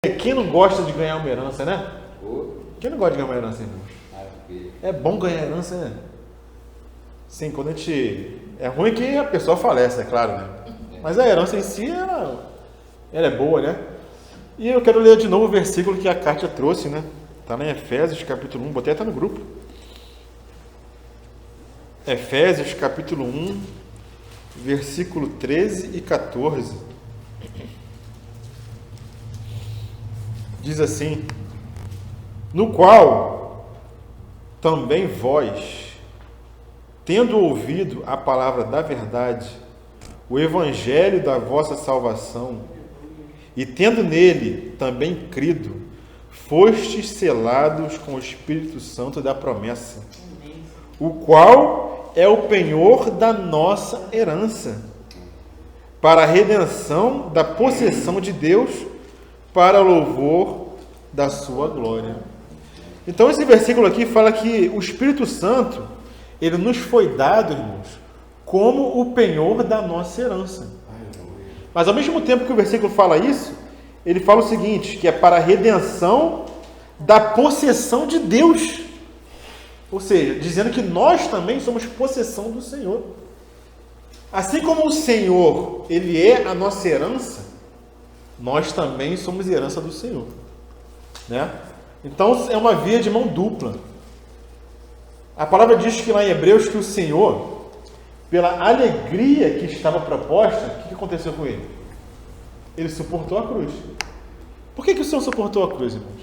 Quem não gosta de ganhar uma herança, né? Quem não gosta de ganhar uma herança, irmão? É bom ganhar herança, né? Sim, quando a gente... É ruim que a pessoa falece, é claro, né? Mas a herança em si, ela é boa, né? E eu quero ler de novo o versículo que a Kátia trouxe, né? Está lá em Efésios, capítulo 1, botei até no grupo. Efésios, capítulo 1, versículo 13 e 14. Diz assim: no qual também vós, tendo ouvido a palavra da verdade, o evangelho da vossa salvação, e tendo nele também crido, fostes selados com o Espírito Santo da promessa, o qual é o penhor da nossa herança, para a redenção da possessão de Deus, para louvor da sua glória. Então esse versículo aqui fala que o Espírito Santo, ele nos foi dado, irmãos, como o penhor da nossa herança. Mas ao mesmo tempo que o versículo fala isso, ele fala o seguinte, que é para a redenção da possessão de Deus. Ou seja, dizendo que nós também somos possessão do Senhor. Assim como o Senhor, ele é a nossa herança, nós também somos herança do Senhor, né? Então é uma via de mão dupla. A palavra diz que lá em Hebreus que o Senhor, pela alegria que estava proposta, o que aconteceu com ele? Ele suportou a cruz. Por que o Senhor suportou a cruz, irmãos?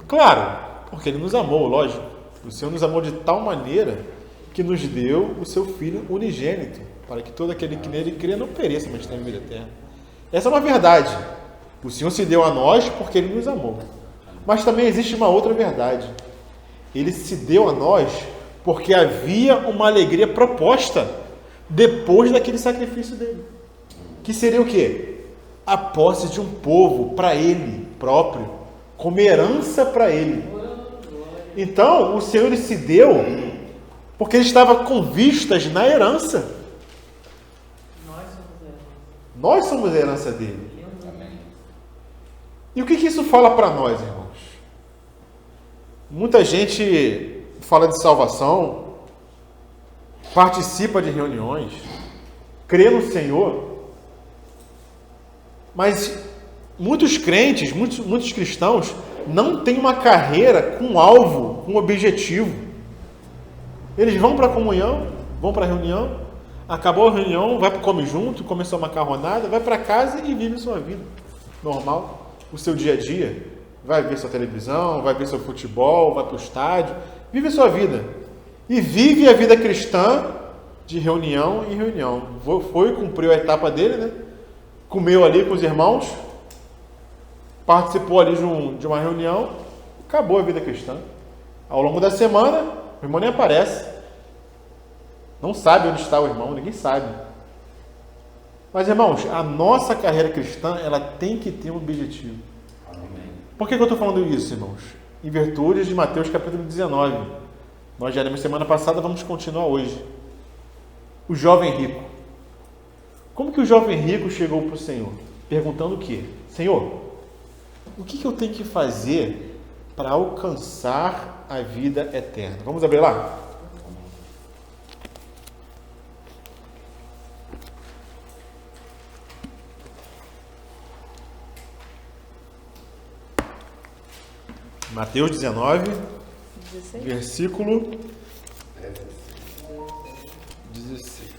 Claro, porque ele nos amou, lógico. O Senhor nos amou de tal maneira que nos deu o seu Filho unigênito, para que todo aquele que nele crê não pereça, mas tenha vida eterna. Essa é uma verdade. O Senhor se deu a nós porque Ele nos amou. Mas também existe uma outra verdade. Ele se deu a nós porque havia uma alegria proposta depois daquele sacrifício dele. Que seria o quê? A posse de um povo para Ele próprio, como herança para Ele. Então, o Senhor ele se deu porque Ele estava com vistas na herança. Nós somos a herança dele. E o que isso fala para nós, irmãos? Muita gente fala de salvação, participa de reuniões, crê no Senhor, mas muitos crentes, muitos cristãos não têm uma carreira com alvo, com objetivo. Eles vão para a comunhão, vão para a reunião, acabou a reunião, vai para o come junto, começou a macarronada, vai para casa e vive sua vida normal, o seu dia a dia. Vai ver sua televisão, vai ver seu futebol, vai para o estádio, vive a sua vida. E vive a vida cristã de reunião em reunião. Foi, cumpriu a etapa dele, né? Comeu ali com os irmãos, participou ali de uma reunião, acabou a vida cristã. Ao longo da semana, o irmão nem aparece. Não sabe onde está o irmão, ninguém sabe. Mas, irmãos, a nossa carreira cristã, ela tem que ter um objetivo. Amém. Por que eu estou falando isso, irmãos? Em virtude de Mateus capítulo 19. Nós já lemos semana passada, vamos continuar hoje. O jovem rico. Como que o jovem rico chegou para o Senhor? Perguntando o quê? Senhor, o que eu tenho que fazer para alcançar a vida eterna? Vamos abrir lá? Mateus 19, 16. Versículo 16.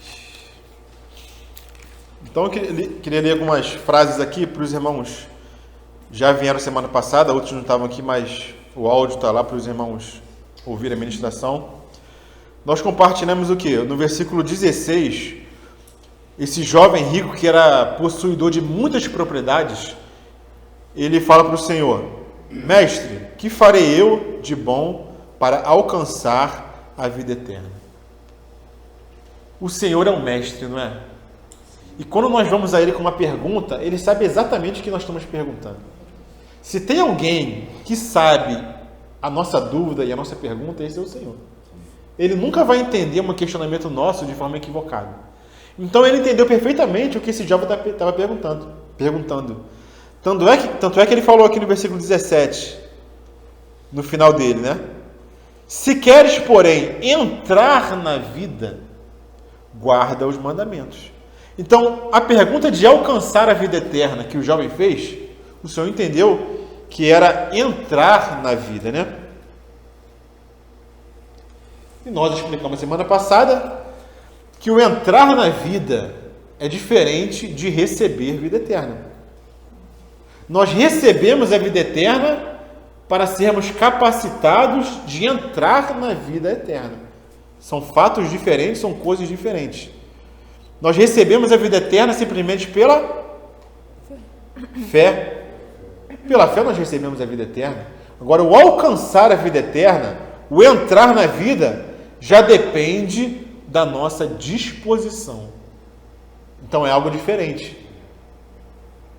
Então eu queria ler algumas frases aqui para os irmãos. Já vieram semana passada, outros não estavam aqui, mas o áudio está lá para os irmãos ouvirem a ministração. Nós compartilhamos o quê? No versículo 16, esse jovem rico que era possuidor de muitas propriedades, ele fala para o Senhor: Mestre, que farei eu de bom para alcançar a vida eterna? O Senhor é o mestre, não é? E quando nós vamos a Ele com uma pergunta, Ele sabe exatamente o que nós estamos perguntando. Se tem alguém que sabe a nossa dúvida e a nossa pergunta, esse é o Senhor. Ele nunca vai entender um questionamento nosso de forma equivocada. Então Ele entendeu perfeitamente o que esse jovem estava perguntando. Tanto é que ele falou aqui no versículo 17, no final dele, né? Se queres, porém, entrar na vida, guarda os mandamentos. Então, a pergunta de alcançar a vida eterna que o jovem fez, o Senhor entendeu que era entrar na vida, né? E nós explicamos semana passada que o entrar na vida é diferente de receber vida eterna. Nós recebemos a vida eterna para sermos capacitados de entrar na vida eterna. São fatos diferentes, são coisas diferentes. Nós recebemos a vida eterna simplesmente pela fé. Pela fé nós recebemos a vida eterna. Agora, o alcançar a vida eterna, o entrar na vida, já depende da nossa disposição. Então é algo diferente.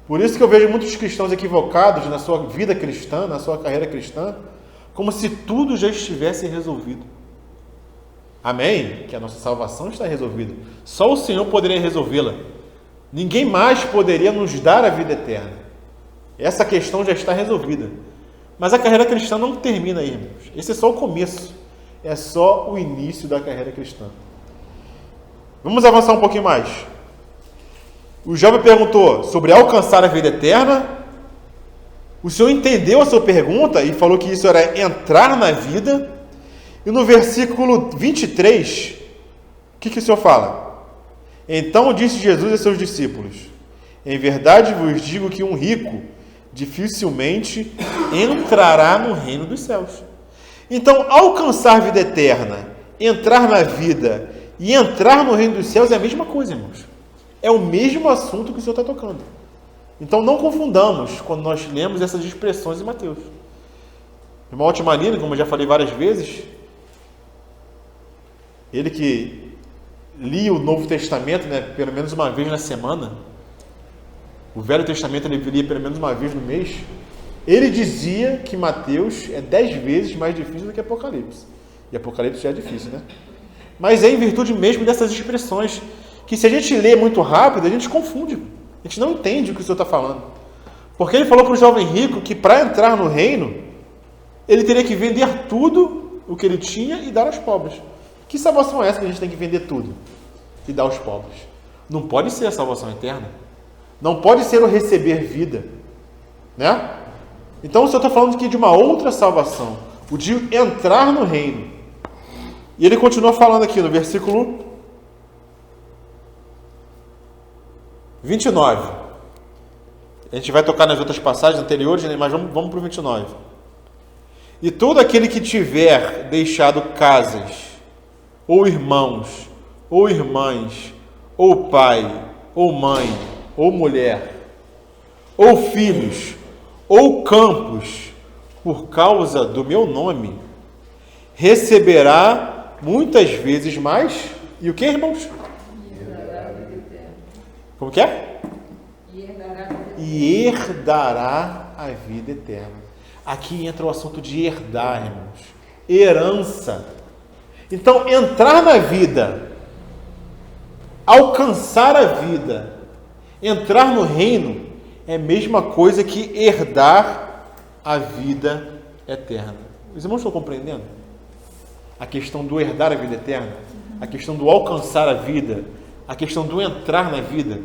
Por isso que eu vejo muitos cristãos equivocados na sua vida cristã, na sua carreira cristã, como se tudo já estivesse resolvido. Amém? Que a nossa salvação está resolvida. Só o Senhor poderia resolvê-la. Ninguém mais poderia nos dar a vida eterna. Essa questão já está resolvida. Mas a carreira cristã não termina aí, irmãos. Esse é só o começo. É só o início da carreira cristã. Vamos avançar um pouquinho mais. O jovem perguntou sobre alcançar a vida eterna. O Senhor entendeu a sua pergunta e falou que isso era entrar na vida. E no versículo 23, o que o Senhor fala? Então disse Jesus a seus discípulos: em verdade vos digo que um rico dificilmente entrará no reino dos céus. Então, alcançar a vida eterna, entrar na vida e entrar no reino dos céus é a mesma coisa, irmãos. É o mesmo assunto que o Senhor está tocando. Então, não confundamos quando nós lemos essas expressões em Mateus. O irmão Altimanino, como eu já falei várias vezes, ele que lia o Novo Testamento, né, pelo menos uma vez na semana, o Velho Testamento ele lia pelo menos uma vez no mês, ele dizia que Mateus é 10 vezes mais difícil do que Apocalipse. E Apocalipse já é difícil, né? Mas é em virtude mesmo dessas expressões, que se a gente lê muito rápido, a gente confunde. A gente não entende o que o Senhor está falando. Porque ele falou para o jovem rico que para entrar no reino, ele teria que vender tudo o que ele tinha e dar aos pobres. Que salvação é essa que a gente tem que vender tudo e dar aos pobres? Não pode ser a salvação eterna. Não pode ser o receber vida. Né? Então o Senhor está falando aqui de uma outra salvação. O de entrar no reino. E ele continua falando aqui no versículo 29. A gente vai tocar nas outras passagens anteriores, mas vamos para o 29. E todo aquele que tiver deixado casas, ou irmãos, ou irmãs, ou pai, ou mãe, ou mulher, ou filhos, ou campos, por causa do meu nome, receberá muitas vezes mais. E o que, irmãos? Como que é? E herdará a vida eterna. Aqui entra o assunto de herdar, irmãos. Herança. Então, entrar na vida, alcançar a vida, entrar no reino, é a mesma coisa que herdar a vida eterna. Os irmãos estão compreendendo? A questão do herdar a vida eterna, a questão do alcançar a vida, a questão do entrar na vida.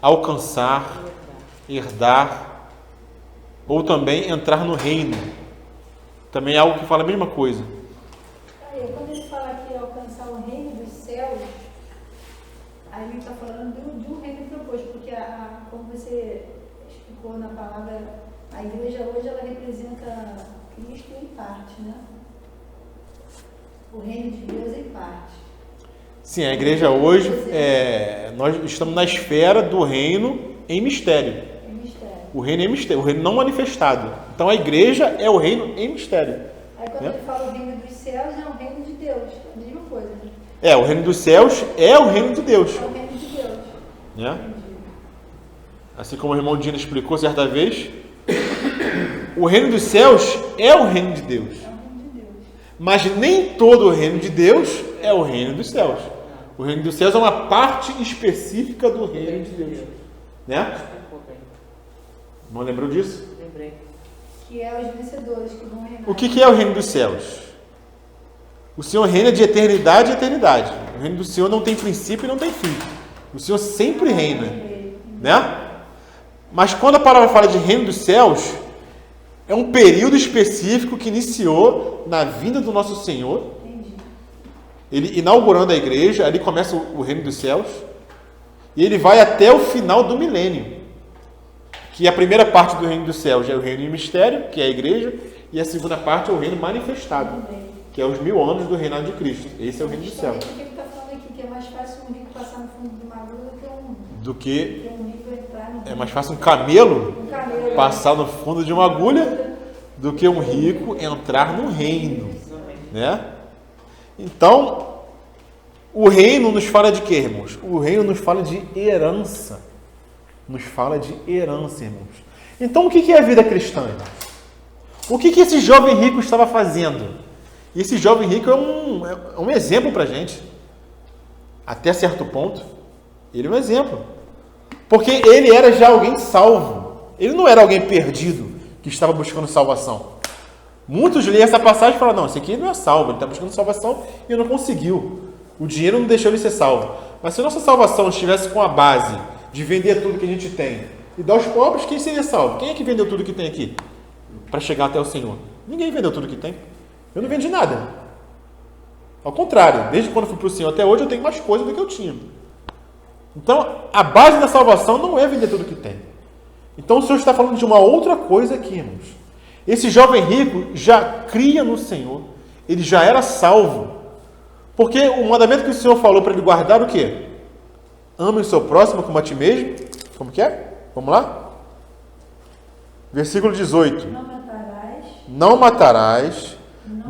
Alcançar, herdar, ou também entrar no reino. Também é algo que fala a mesma coisa. Quando ele fala aqui alcançar o reino dos céus, aí ele está falando do reino proposto, porque como você explicou na palavra, a igreja hoje ela representa Cristo em parte, né? O reino de Deus em parte. Sim, a igreja hoje, nós estamos na esfera do reino em mistério. O reino em mistério, o reino não manifestado. Então a igreja é o reino em mistério. Aí quando ele fala o reino dos céus, é o reino de Deus. É a mesma coisa, né? O reino dos céus é o reino de Deus. É o reino de Deus. Né? Assim como o irmão Dino explicou certa vez, o reino dos céus é o reino de Deus. É o reino de Deus. Mas nem todo o reino de Deus é o reino dos céus. O reino dos céus é uma parte específica do reino de Deus. Né? Não lembrou disso? Lembrei. Que é os vencedores que vão reinar. O que é o reino dos céus? O Senhor reina de eternidade a eternidade. O reino do Senhor não tem princípio e não tem fim. O Senhor sempre reina, né? Mas quando a palavra fala de reino dos céus, é um período específico que iniciou na vinda do nosso Senhor. Ele inaugurando a igreja, ali começa o reino dos céus, e ele vai até o final do milênio, que a primeira parte do reino dos céus é o reino em mistério, que é a igreja, e a segunda parte é o reino manifestado, que é os 1000 anos do reinado de Cristo. Esse é o reino dos céus. O que ele está falando aqui? Que é mais fácil um rico passar no fundo de uma agulha do que um rico entrar no é mais fácil um camelo camelo passar no fundo de uma agulha do que um rico entrar no reino, né? Então, o reino nos fala de quê, irmãos? O reino nos fala de herança. Nos fala de herança, irmãos. Então, o que é a vida cristã, irmãos? O que esse jovem rico estava fazendo? E esse jovem rico é um exemplo para a gente. Até certo ponto, ele é um exemplo. Porque ele era já alguém salvo. Ele não era alguém perdido que estava buscando salvação. Muitos leem essa passagem e falam, não, esse aqui não é salvo, ele está buscando salvação e não conseguiu. O dinheiro não deixou ele ser salvo. Mas se a nossa salvação estivesse com a base de vender tudo que a gente tem e dar aos pobres, quem seria salvo? Quem é que vendeu tudo que tem aqui para chegar até o Senhor? Ninguém vendeu tudo que tem. Eu não vendi nada. Ao contrário, desde quando eu fui para o Senhor até hoje, eu tenho mais coisa do que eu tinha. Então, a base da salvação não é vender tudo que tem. Então, o Senhor está falando de uma outra coisa aqui, irmãos. Esse jovem rico já cria no Senhor. Ele já era salvo. Porque o mandamento que o Senhor falou para ele guardar o quê? Ame o seu próximo como a ti mesmo. Como que é? Vamos lá? Versículo 18. Não matarás,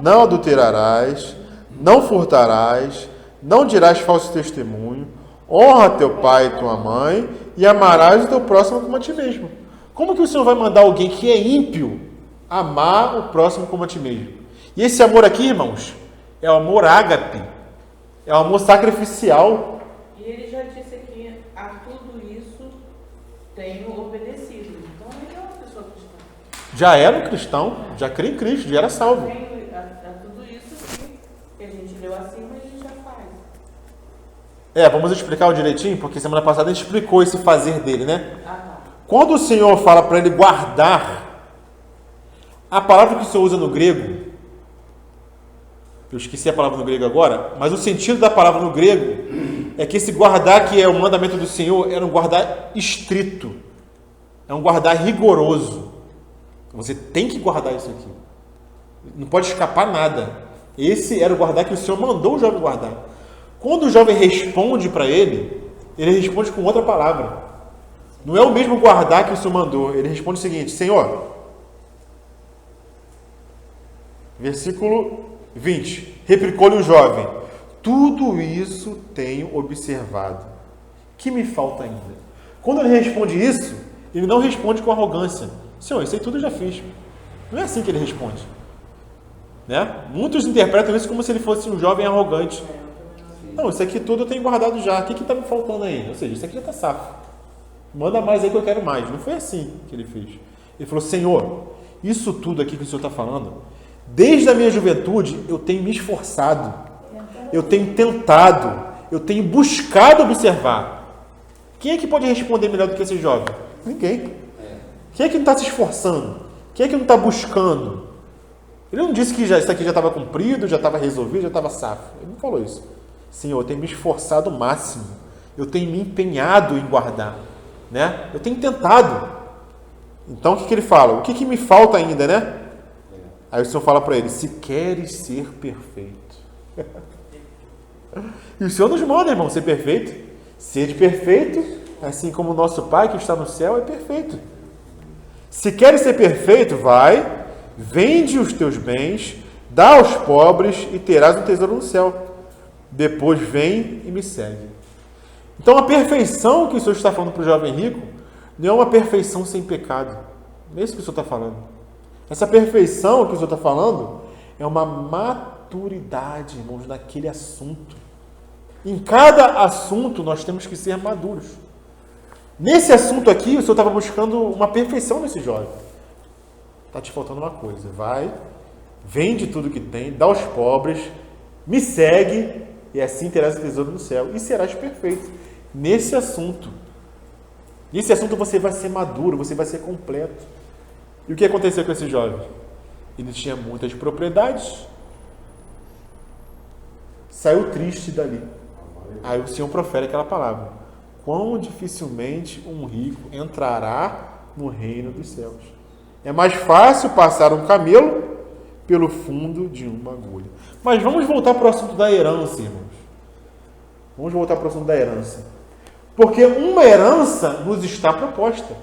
não adulterarás, não furtarás, não dirás falso testemunho, honra teu pai e tua mãe e amarás o teu próximo como a ti mesmo. Como que o Senhor vai mandar alguém que é ímpio amar o próximo como a ti mesmo? E esse amor aqui, irmãos, é o amor ágape, é o amor sacrificial. E ele já disse aqui, a tudo isso tenho obedecido. Então ele é uma pessoa cristã. Já era um cristão, já crê em Cristo, já era salvo. A tudo isso que a gente leu acima, a gente já faz. Vamos explicar o direitinho, porque semana passada a gente explicou esse fazer dele, né? Tá. Quando o Senhor fala para ele guardar, a palavra que o Senhor usa no grego, eu esqueci a palavra no grego agora, mas o sentido da palavra no grego é que esse guardar, que é o mandamento do Senhor, era um guardar estrito, é um guardar rigoroso. Você tem que guardar isso aqui, não pode escapar nada. Esse era o guardar que o Senhor mandou o jovem guardar. Quando o jovem responde para ele responde com outra palavra. Não é o mesmo guardar que o Senhor mandou. Ele responde o seguinte: Senhor, versículo 20, replicou-lhe o jovem: tudo isso tenho observado. Que me falta ainda? Quando ele responde isso, ele não responde com arrogância. Senhor, isso aí tudo eu já fiz. Não é assim que ele responde, né? Muitos interpretam isso como se ele fosse um jovem arrogante. Não, isso aqui tudo eu tenho guardado já. O que está me faltando aí? Ou seja, isso aqui já está safo. Manda mais aí que eu quero mais. Não foi assim que ele fez. Ele falou: Senhor, isso tudo aqui que o Senhor está falando, desde a minha juventude eu tenho me esforçado, eu tenho tentado, eu tenho buscado observar. Quem é que pode responder melhor do que esse jovem? Ninguém. Quem é que não está se esforçando? Quem é que não está buscando? Ele não disse que isso aqui já estava cumprido, já estava resolvido, já estava safo. Ele não falou isso. Senhor, eu tenho me esforçado o máximo. Eu tenho me empenhado em guardar, né? Eu tenho tentado. Então, o que ele fala? O que me falta ainda, né? Aí o Senhor fala para ele: se queres ser perfeito. E o Senhor nos manda, irmão, ser perfeito. Sede perfeito, assim como o nosso Pai que está no céu é perfeito. Se queres ser perfeito, vai, vende os teus bens, dá aos pobres e terás um tesouro no céu. Depois vem e me segue. Então a perfeição que o Senhor está falando para o jovem rico não é uma perfeição sem pecado. Não é isso que o Senhor está falando. Essa perfeição que o Senhor está falando é uma maturidade, irmãos, naquele assunto. Em cada assunto nós temos que ser maduros. Nesse assunto aqui, o Senhor estava buscando uma perfeição nesse jovem. Está te faltando uma coisa. Vai, vende tudo que tem, dá aos pobres, me segue, e assim terás tesouro no céu. E serás perfeito. Nesse assunto você vai ser maduro, você vai ser completo. E o que aconteceu com esse jovem? Ele tinha muitas propriedades. Saiu triste dali. Aí o Senhor profere aquela palavra: quão dificilmente um rico entrará no reino dos céus. É mais fácil passar um camelo pelo fundo de uma agulha. Mas vamos voltar para o assunto da herança, irmãos. Vamos voltar para o assunto da herança. Porque uma herança nos está proposta.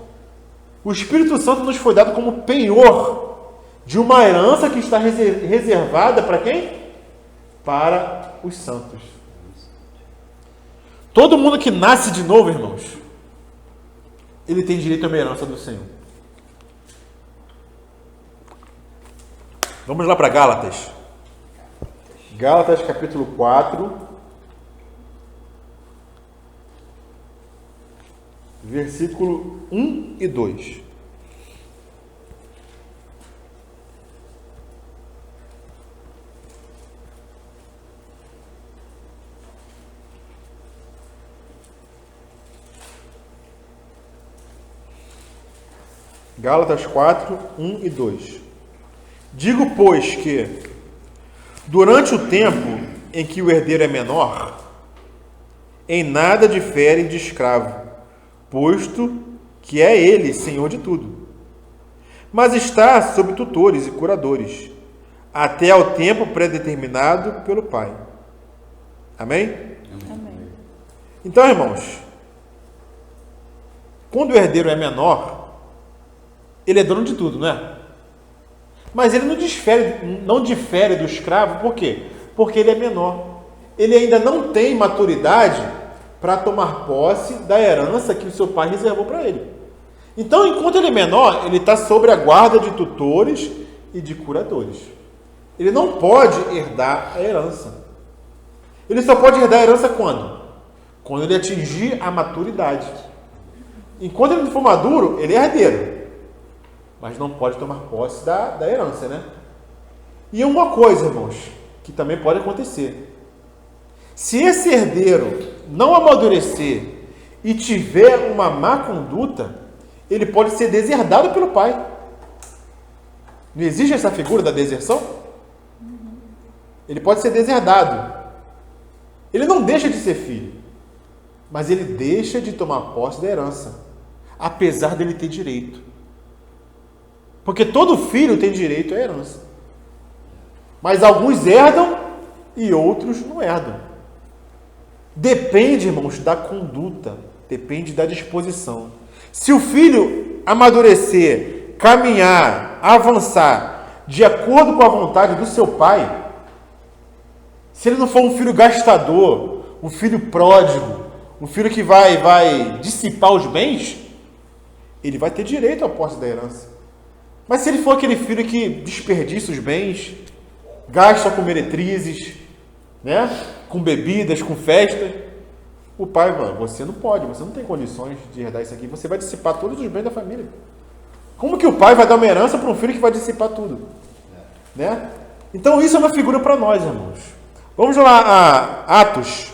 O Espírito Santo nos foi dado como penhor de uma herança que está reservada para quem? Para os santos. Todo mundo que nasce de novo, irmãos, ele tem direito a uma herança do Senhor. Vamos lá para Gálatas. Gálatas capítulo 4. Versículo 1 e 2. Gálatas 4, 1 e 2. Digo, pois, que durante o tempo em que o herdeiro é menor, em nada difere de escravo, posto que é ele senhor de tudo, mas está sob tutores e curadores, até ao tempo predeterminado pelo Pai. Amém? Amém. Então, irmãos, quando o herdeiro é menor, ele é dono de tudo, não é? Mas ele não difere do escravo, por quê? Porque ele é menor. Ele ainda não tem maturidade para tomar posse da herança que o seu pai reservou para ele. Então, enquanto ele é menor, ele está sob a guarda de tutores e de curadores. Ele não pode herdar a herança. Ele só pode herdar a herança quando? Quando ele atingir a maturidade. Enquanto ele não for maduro, ele é herdeiro, mas não pode tomar posse da herança, né? E uma coisa, irmãos, que também pode acontecer. Se esse herdeiro não amadurecer e tiver uma má conduta, ele pode ser deserdado pelo pai. Não existe essa figura da deserção? Ele pode ser deserdado. Ele não deixa de ser filho, mas ele deixa de tomar posse da herança, apesar dele ter direito. Porque todo filho tem direito à herança. Mas alguns herdam e outros não herdam. Depende, irmãos, da conduta, depende da disposição. Se o filho amadurecer, caminhar, avançar de acordo com a vontade do seu pai, se ele não for um filho gastador, um filho pródigo, um filho que vai dissipar os bens, ele vai ter direito à posse da herança. Mas se ele for aquele filho que desperdiça os bens, gasta com meretrizes, né? Com bebidas, com festa, o pai vai, você não pode, você não tem condições de herdar isso aqui, você vai dissipar todos os bens da família. Como que o pai vai dar uma herança para um filho que vai dissipar tudo? Né? Então isso é uma figura para nós, irmãos. Vamos lá a Atos.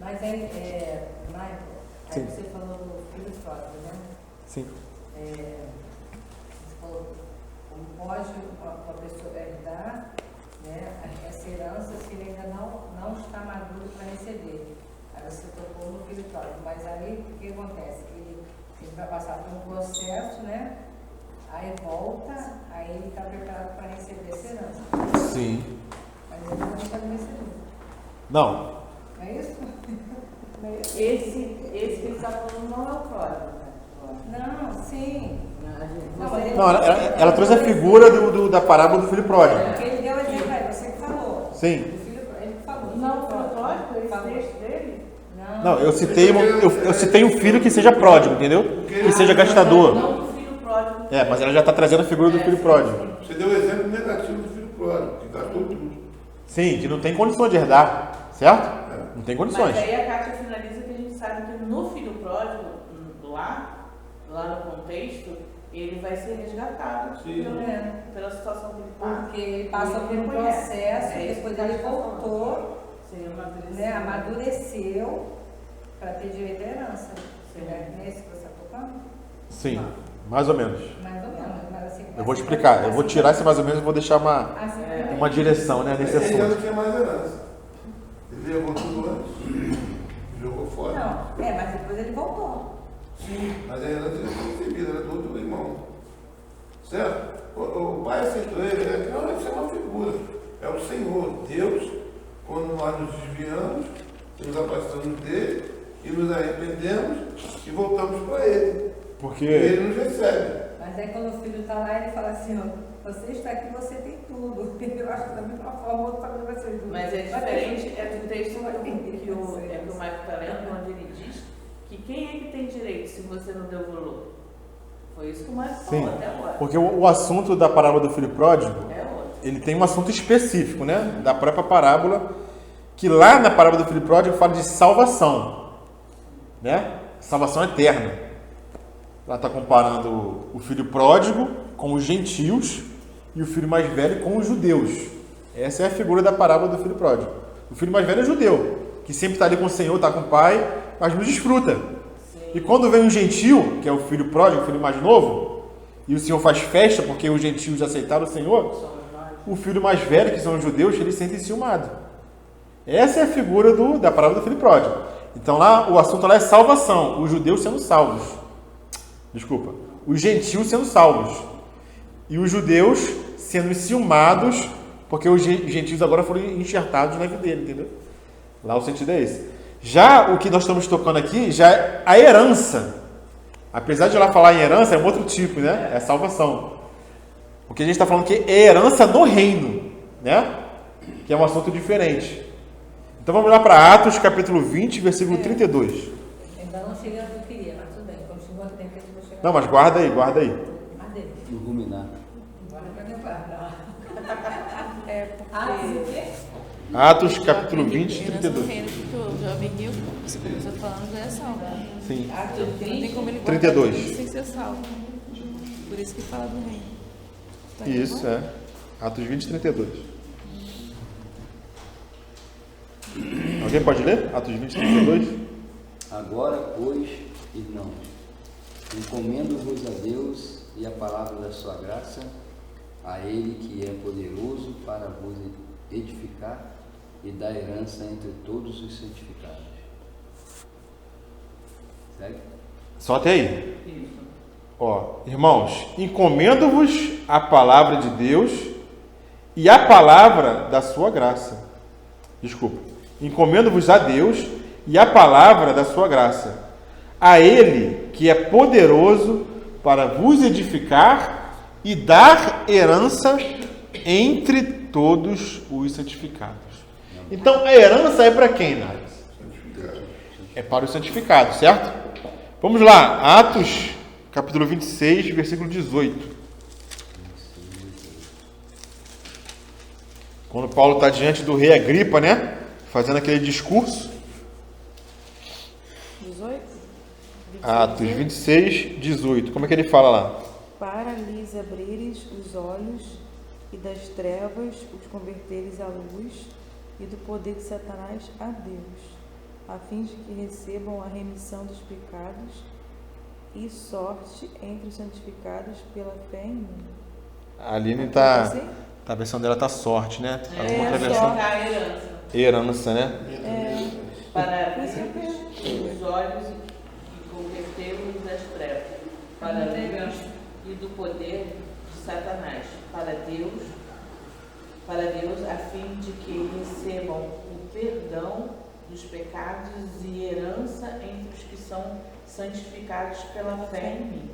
Mas aí, Michael, aí você falou do filho próprio, né? Sim. Você falou como pode uma pessoa herdar, né, essa herança se ele ainda não está maduro para receber. Aí você tocou no filho próprio. Mas aí o que acontece? Ele vai passar por um processo, né? Aí volta, aí ele está preparado para receber essa herança. Sim. Mas ele não está recebendo. Não. Não é isso? Esse que ele está falando não é o pródigo, né? Não, sim. Não, mas ele- Não, ela trouxe a figura da parábola do filho pródigo. Porque ele deu exemplo aí, você que falou. Sim. O filho, ele falou. Não, o pródigo, esse Falou. texto dele? Não, eu citei um filho que seja pródigo, entendeu? Que seja gastador. Não do filho pródigo. Mas ela já está trazendo a figura do filho pródigo. Você deu o exemplo negativo do filho pródigo, que gastou tudo. Sim, que não tem condições de herdar, certo? Não tem condições. Mas aí a Kátia finaliza que a gente sabe que no filho pródigo, perdoar, lá no contexto, ele vai ser resgatado Sim. pela situação que ele passa. Porque ele passa por um Ele reconhece. processo, É isso depois que ele ele tá falando. voltou, Seria né, amadureceu para ter direito à herança. Sim. Né? Nesse que você está tocando? Sim, mais ou menos. Mais ou menos, mas assim... Eu vou explicar. Eu vou tirar esse mais ou menos e vou deixar uma direção, né, nesse Ele já assunto. não tinha mais herança. Ele levou tudo antes. Jogou fora. Não, mas depois ele voltou. Sim, mas a herança já foi recebida, era do outro irmão. Certo? O pai aceitou ele, isso é uma figura. É o Senhor, Deus, quando nós nos desviamos, nos afastamos dele e nos arrependemos e voltamos para ele. Porque Ele nos recebe. Mas aí quando o filho está lá, ele fala assim, ó, você está aqui, você tem tudo. Eu acho que da mesma forma o outro também vai ser tudo. Mas é diferente, é do texto que o Marco está lendo, onde ele diz que quem é que tem direito se você não deu valor? Foi isso que o Marco sim, falou até agora. porque o assunto da parábola do filho pródigo, É outro. ele tem um assunto específico, né, da própria parábola, que lá na parábola do filho pródigo fala de salvação, né? Salvação eterna. Lá está comparando o filho pródigo com os gentios e o filho mais velho com os judeus. Essa é a figura da parábola do filho pródigo. O filho mais velho é judeu, que sempre está ali com o Senhor, está com o pai, mas não desfruta. E quando vem um gentil, que é o filho pródigo, o filho mais novo, e o Senhor faz festa porque os gentios aceitaram o Senhor, o filho mais velho, que são os judeus, eles se sentem ciumados. Essa é a figura da parábola do filho pródigo. Então lá, o assunto lá é salvação, os judeus sendo salvos. Desculpa. Os gentios sendo salvos. E os judeus sendo ciumados, porque os gentios agora foram enxertados na vida dele, entendeu? Lá o sentido é esse. Já o que nós estamos tocando aqui, já é a herança. Apesar de lá falar em herança, é um outro tipo, né? É a salvação. O que a gente está falando aqui é herança no reino, né? Que é um assunto diferente. Então vamos lá para Atos, capítulo 20, versículo 32. Ainda não cheguei onde eu queria, mas tudo bem. Continua que tem que eu vou chegar. Não, mas guarda aí, guarda aí. Cadê? No ruminar. Agora pra me guardar. É porque... O quê? Atos, capítulo 20, Herança do 32. reino, porque o jovem rico, você começou falando, já é salvo. Sim. Atos Não tem 20. como ele guardar 32. tudo sem ser salvo. Por isso que fala do reino. Tá Isso, bom? é. Atos 20, 32. Alguém pode ler? Atos 20, 32? Agora, pois, irmãos, encomendo-vos a Deus e a palavra da sua graça, a Ele que é poderoso para vos edificar e dar herança entre todos os santificados. Segue? Só até aí. Isso. Ó, irmãos, encomendo-vos a palavra de Deus e a palavra da sua graça. Desculpa. Encomendo-vos a Deus e a palavra da sua graça. A Ele que é poderoso para vos edificar e dar herança entre todos os santificados. Então, a herança é para quem, Nath? É para os santificados, certo? Vamos lá, Atos, capítulo 26, versículo 18. Quando Paulo está diante do rei Agripa, né? Fazendo aquele discurso. 18? Atos 26, 18. Como é que ele fala lá? Para lhes abrires os olhos e das trevas os converteres à luz e do poder de Satanás a Deus, a fim de que recebam a remissão dos pecados e sorte entre os santificados pela fé em mim. A Aline está... A versão dela está sorte, né? Alguma outra versão? Só a herança. Herança, né? Para abrir os olhos e convertê-los das trevas, para a luz e do poder de Satanás, para Deus, a fim de que recebam o perdão dos pecados e herança entre os que são santificados pela fé em mim.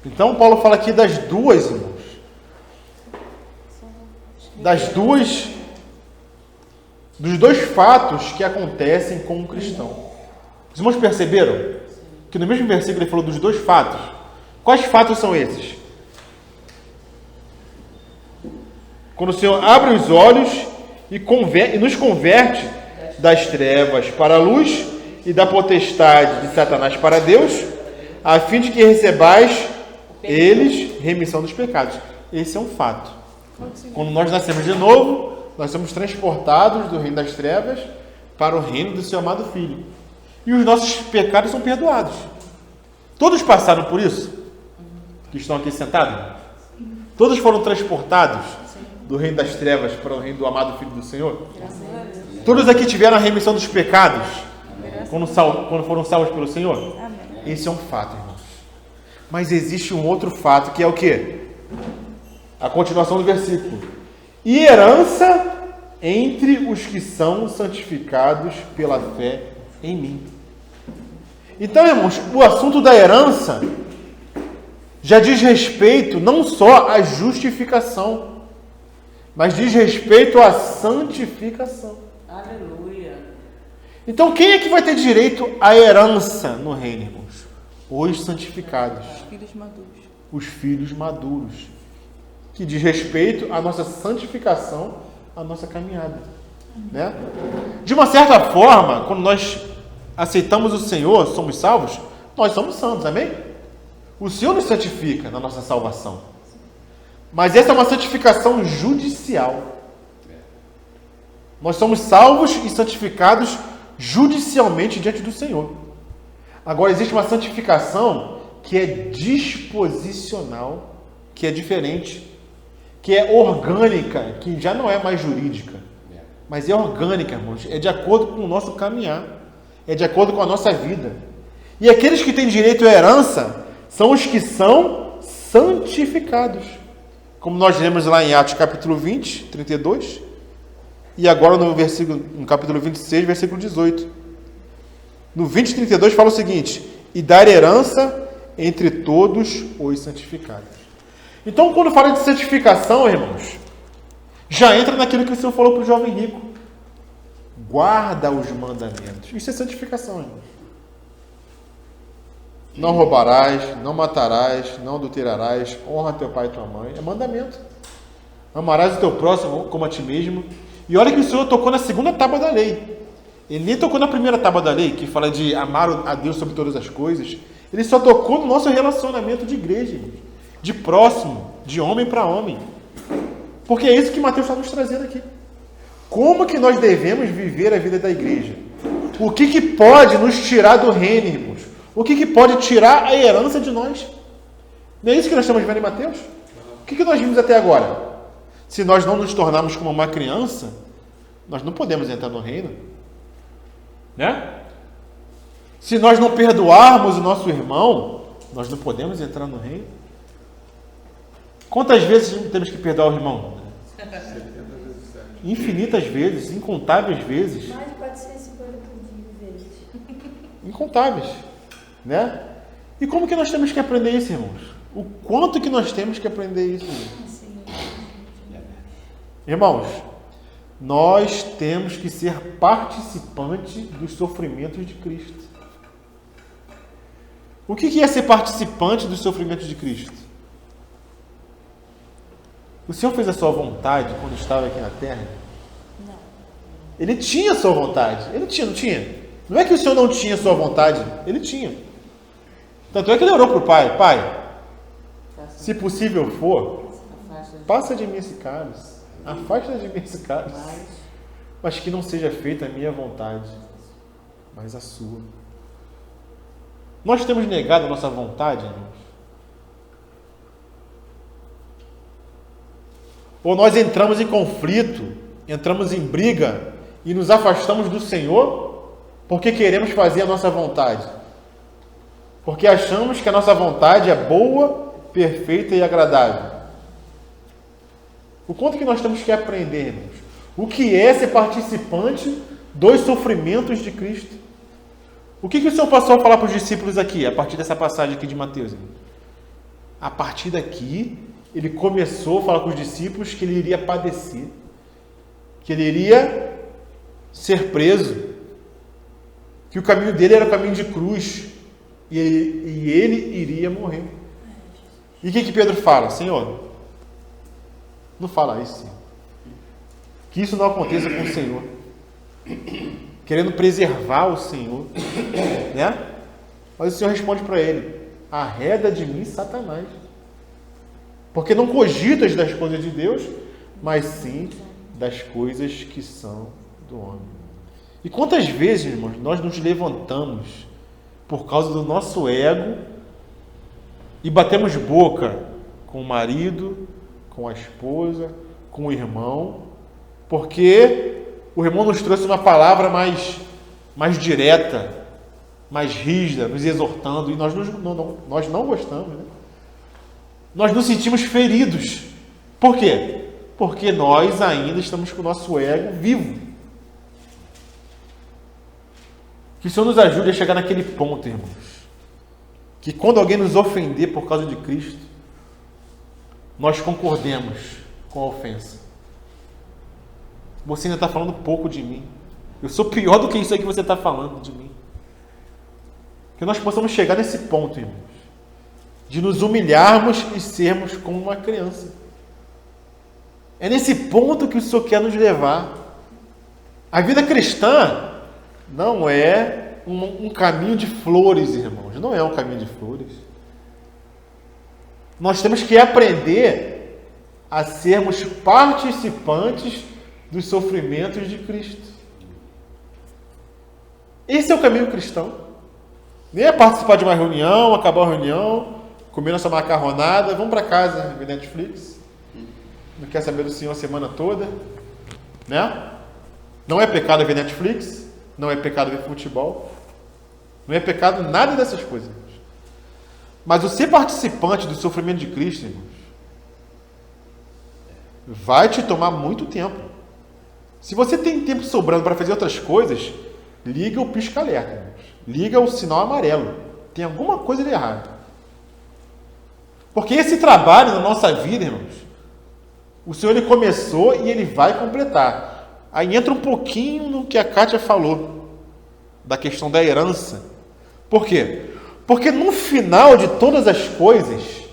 Então, Paulo fala aqui das duas, irmãos. Dos dois fatos que acontecem com um cristão. Os irmãos perceberam que no mesmo versículo ele falou dos dois fatos? Quais fatos são esses? Quando o Senhor abre os olhos e nos converte das trevas para a luz e da potestade de Satanás para Deus, a fim de que recebais eles remissão dos pecados. Esse é um fato. Quando nós nascemos de novo, nós somos transportados do reino das trevas para o reino do seu amado Filho. E os nossos pecados são perdoados. Todos passaram por isso? Que estão aqui sentados? Todos foram transportados do reino das trevas para o reino do amado Filho do Senhor? Todos aqui tiveram a remissão dos pecados quando foram salvos pelo Senhor? Esse é um fato, irmãos. Mas existe um outro fato, que é o quê? A continuação do versículo. E herança entre os que são santificados pela fé em mim. Então, irmãos, o assunto da herança já diz respeito não só à justificação, mas diz respeito à santificação. Aleluia. Então, quem é que vai ter direito à herança no reino, irmãos? Os santificados. Os filhos maduros. Os filhos maduros. Que diz respeito à nossa santificação, à nossa caminhada. Né? De uma certa forma, quando nós aceitamos o Senhor, somos salvos, nós somos santos, amém? O Senhor nos santifica na nossa salvação. Mas essa é uma santificação judicial. Nós somos salvos e santificados judicialmente diante do Senhor. Agora, existe uma santificação que é disposicional, que é diferente, que é orgânica, que já não é mais jurídica, mas é orgânica, irmãos. É de acordo com o nosso caminhar, é de acordo com a nossa vida. E aqueles que têm direito à herança são os que são santificados. Como nós lemos lá em Atos capítulo 20, 32, e agora no capítulo 26, versículo 18. No 20, 32 fala o seguinte: e dar herança entre todos os santificados. Então, quando fala de santificação, irmãos, já entra naquilo que o Senhor falou para o jovem rico. Guarda os mandamentos. Isso é santificação, irmãos. Não roubarás, não matarás, não adulterarás, honra teu pai e tua mãe. É mandamento. Amarás o teu próximo como a ti mesmo. E olha que o Senhor tocou na segunda tábua da lei. Ele nem tocou na primeira tábua da lei, que fala de amar a Deus sobre todas as coisas. Ele só tocou no nosso relacionamento de igreja, de próximo, de homem para homem. Porque é isso que Mateus está nos trazendo aqui. Como que nós devemos viver a vida da igreja? O que pode nos tirar do reino, irmãos? O que pode tirar a herança de nós? Não é isso que nós estamos vendo em Mateus? O que nós vimos até agora? Se nós não nos tornarmos como uma criança, nós não podemos entrar no reino. Né? Se nós não perdoarmos o nosso irmão, nós não podemos entrar no reino. Quantas vezes temos que perdoar o irmão? Infinitas vezes, incontáveis vezes. Mais de 450 vezes. Incontáveis. Né? E como que nós temos que aprender isso, irmãos? O quanto que nós temos que aprender isso, irmãos? Irmãos, nós temos que ser participante dos sofrimentos de Cristo. O que é ser participante dos sofrimentos de Cristo? O Senhor fez a sua vontade quando estava aqui na terra? Não. Ele tinha a sua vontade. Ele tinha, não tinha? Não é que o Senhor não tinha a sua vontade. Ele tinha. Tanto é que ele orou para o Pai. Pai, se possível for, passa de mim esse cálice. Afasta de mim esse cálice. Mas que não seja feita a minha vontade, mas a sua. Nós temos negado a nossa vontade, irmãos? Ou nós entramos em conflito, entramos em briga e nos afastamos do Senhor porque queremos fazer a nossa vontade? Porque achamos que a nossa vontade é boa, perfeita e agradável. O quanto que nós temos que aprender, irmãos? O que é ser participante dos sofrimentos de Cristo? O que o Senhor passou a falar para os discípulos aqui, a partir dessa passagem aqui de Mateus? Irmãos? A partir daqui, ele começou a falar com os discípulos que ele iria padecer, que ele iria ser preso, que o caminho dele era o caminho de cruz, e ele iria morrer. E o que Pedro fala? Senhor, não fala isso, Senhor. Que isso não aconteça com o Senhor. Querendo preservar o Senhor, né? Mas o Senhor responde para ele: arreda de mim, Satanás. Porque não cogitas das coisas de Deus, mas sim das coisas que são do homem. E quantas vezes, irmãos, nós nos levantamos por causa do nosso ego e batemos boca com o marido, com a esposa, com o irmão, porque o irmão nos trouxe uma palavra mais direta, mais rígida, nos exortando, e nós não gostamos, né? Nós nos sentimos feridos. Por quê? Porque nós ainda estamos com o nosso ego vivo. Que o Senhor nos ajude a chegar naquele ponto, irmãos, que quando alguém nos ofender por causa de Cristo, nós concordemos com a ofensa. Você ainda está falando pouco de mim. Eu sou pior do que isso aí que você está falando de mim. Que nós possamos chegar nesse ponto, irmãos, de nos humilharmos e sermos como uma criança. É nesse ponto que o Senhor quer nos levar. A vida cristã não é um caminho de flores, irmãos. Não é um caminho de flores. Nós temos que aprender a sermos participantes dos sofrimentos de Cristo. Esse é o caminho cristão. Nem é participar de uma reunião, acabar a reunião, comer nossa macarronada, vamos para casa, ver Netflix. Não quer saber do Senhor a semana toda, né? Não é pecado ver Netflix. Não é pecado ver futebol. Não é pecado nada dessas coisas, irmãos. Mas o ser participante do sofrimento de Cristo, irmãos, vai te tomar muito tempo. Se você tem tempo sobrando para fazer outras coisas, liga o pisca-alerta, irmãos. Liga o sinal amarelo. Tem alguma coisa de errado. Porque esse trabalho na nossa vida, irmãos, o Senhor ele começou e ele vai completar. Aí entra um pouquinho no que a Kátia falou, da questão da herança. Por quê? Porque no final de todas as coisas,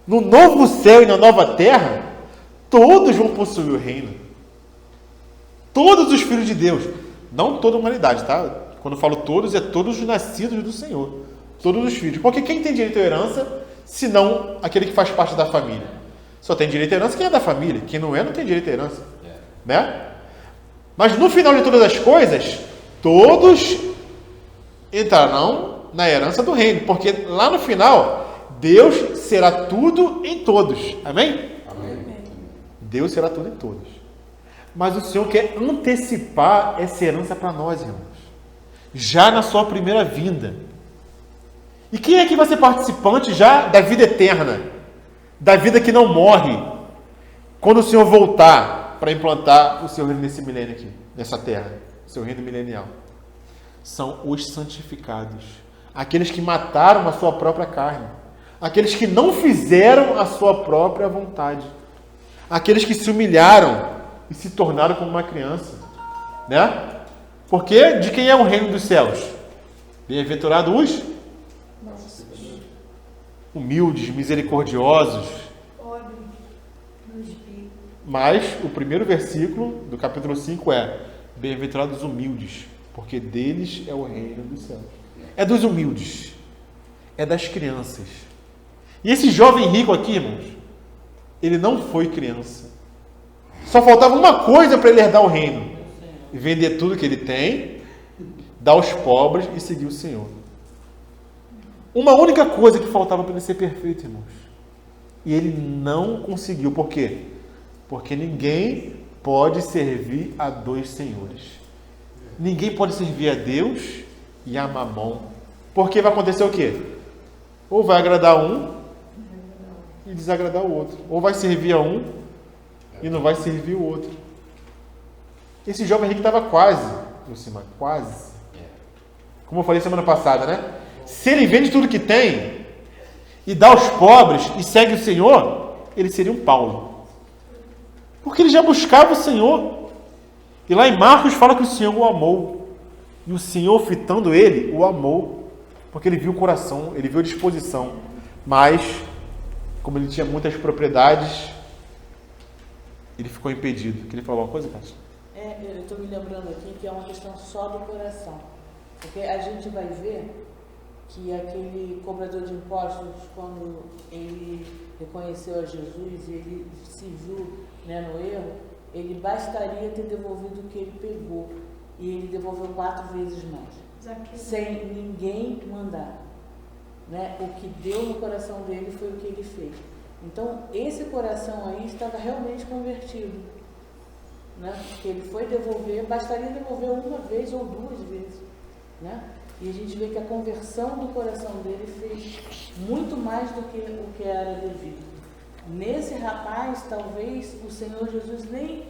no novo céu e na nova terra, todos vão possuir o reino. Todos os filhos de Deus. Não toda a humanidade, tá? Quando eu falo todos, é todos os nascidos do Senhor. Todos os filhos. Porque quem tem direito à herança, se não aquele que faz parte da família? Só tem direito à herança quem é da família. Quem não é, não tem direito à herança. Né? Mas no final de todas as coisas, todos entrarão na herança do reino. Porque lá no final, Deus será tudo em todos. Amém? Amém. Deus será tudo em todos. Mas o Senhor quer antecipar essa herança para nós, irmãos. Já na sua primeira vinda. E quem é que vai ser participante já da vida eterna? Da vida que não morre. Quando o Senhor voltar para implantar o seu reino nesse milênio aqui, nessa terra, o seu reino milenial. São os santificados. Aqueles que mataram a sua própria carne. Aqueles que não fizeram a sua própria vontade. Aqueles que se humilharam e se tornaram como uma criança. Né? Porque de quem é o reino dos céus? Bem-aventurados os humildes, misericordiosos. Mas o primeiro versículo do capítulo 5 é: bem-aventurados os humildes, porque deles é o reino dos céus. É dos humildes. É das crianças. E esse jovem rico aqui, irmãos, ele não foi criança. Só faltava uma coisa para ele herdar o reino: vender tudo que ele tem, dar aos pobres e seguir o Senhor. Uma única coisa que faltava para ele ser perfeito, irmãos. E ele não conseguiu. Por quê? Porque ninguém pode servir a dois senhores. Ninguém pode servir a Deus e a Mamon. Porque vai acontecer o quê? Ou vai agradar um e desagradar o outro. Ou vai servir a um e não vai servir o outro. Esse jovem rico estava quase, Lucimar, quase. Como eu falei semana passada, né? Se ele vende tudo que tem e dá aos pobres e segue o Senhor, ele seria um Paulo. Porque ele já buscava o Senhor. E lá em Marcos fala que o Senhor o amou. E o Senhor, fitando ele, o amou. Porque ele viu o coração, ele viu a disposição. Mas, como ele tinha muitas propriedades, ele ficou impedido. Queria falar alguma coisa, Cássio? Eu estou me lembrando aqui que é uma questão só do coração. Porque a gente vai ver que aquele cobrador de impostos, quando ele reconheceu a Jesus e ele se viu, né, no erro, ele bastaria ter devolvido o que ele pegou. E ele devolveu 4 vezes mais, sem ninguém mandar. Né? O que deu no coração dele foi o que ele fez. Então, esse coração aí estava realmente convertido. Né? Porque ele foi devolver, bastaria devolver 1 vez ou 2 vezes. Né? E a gente vê que a conversão do coração dele fez muito mais do que o que era devido. Nesse rapaz, talvez o Senhor Jesus nem...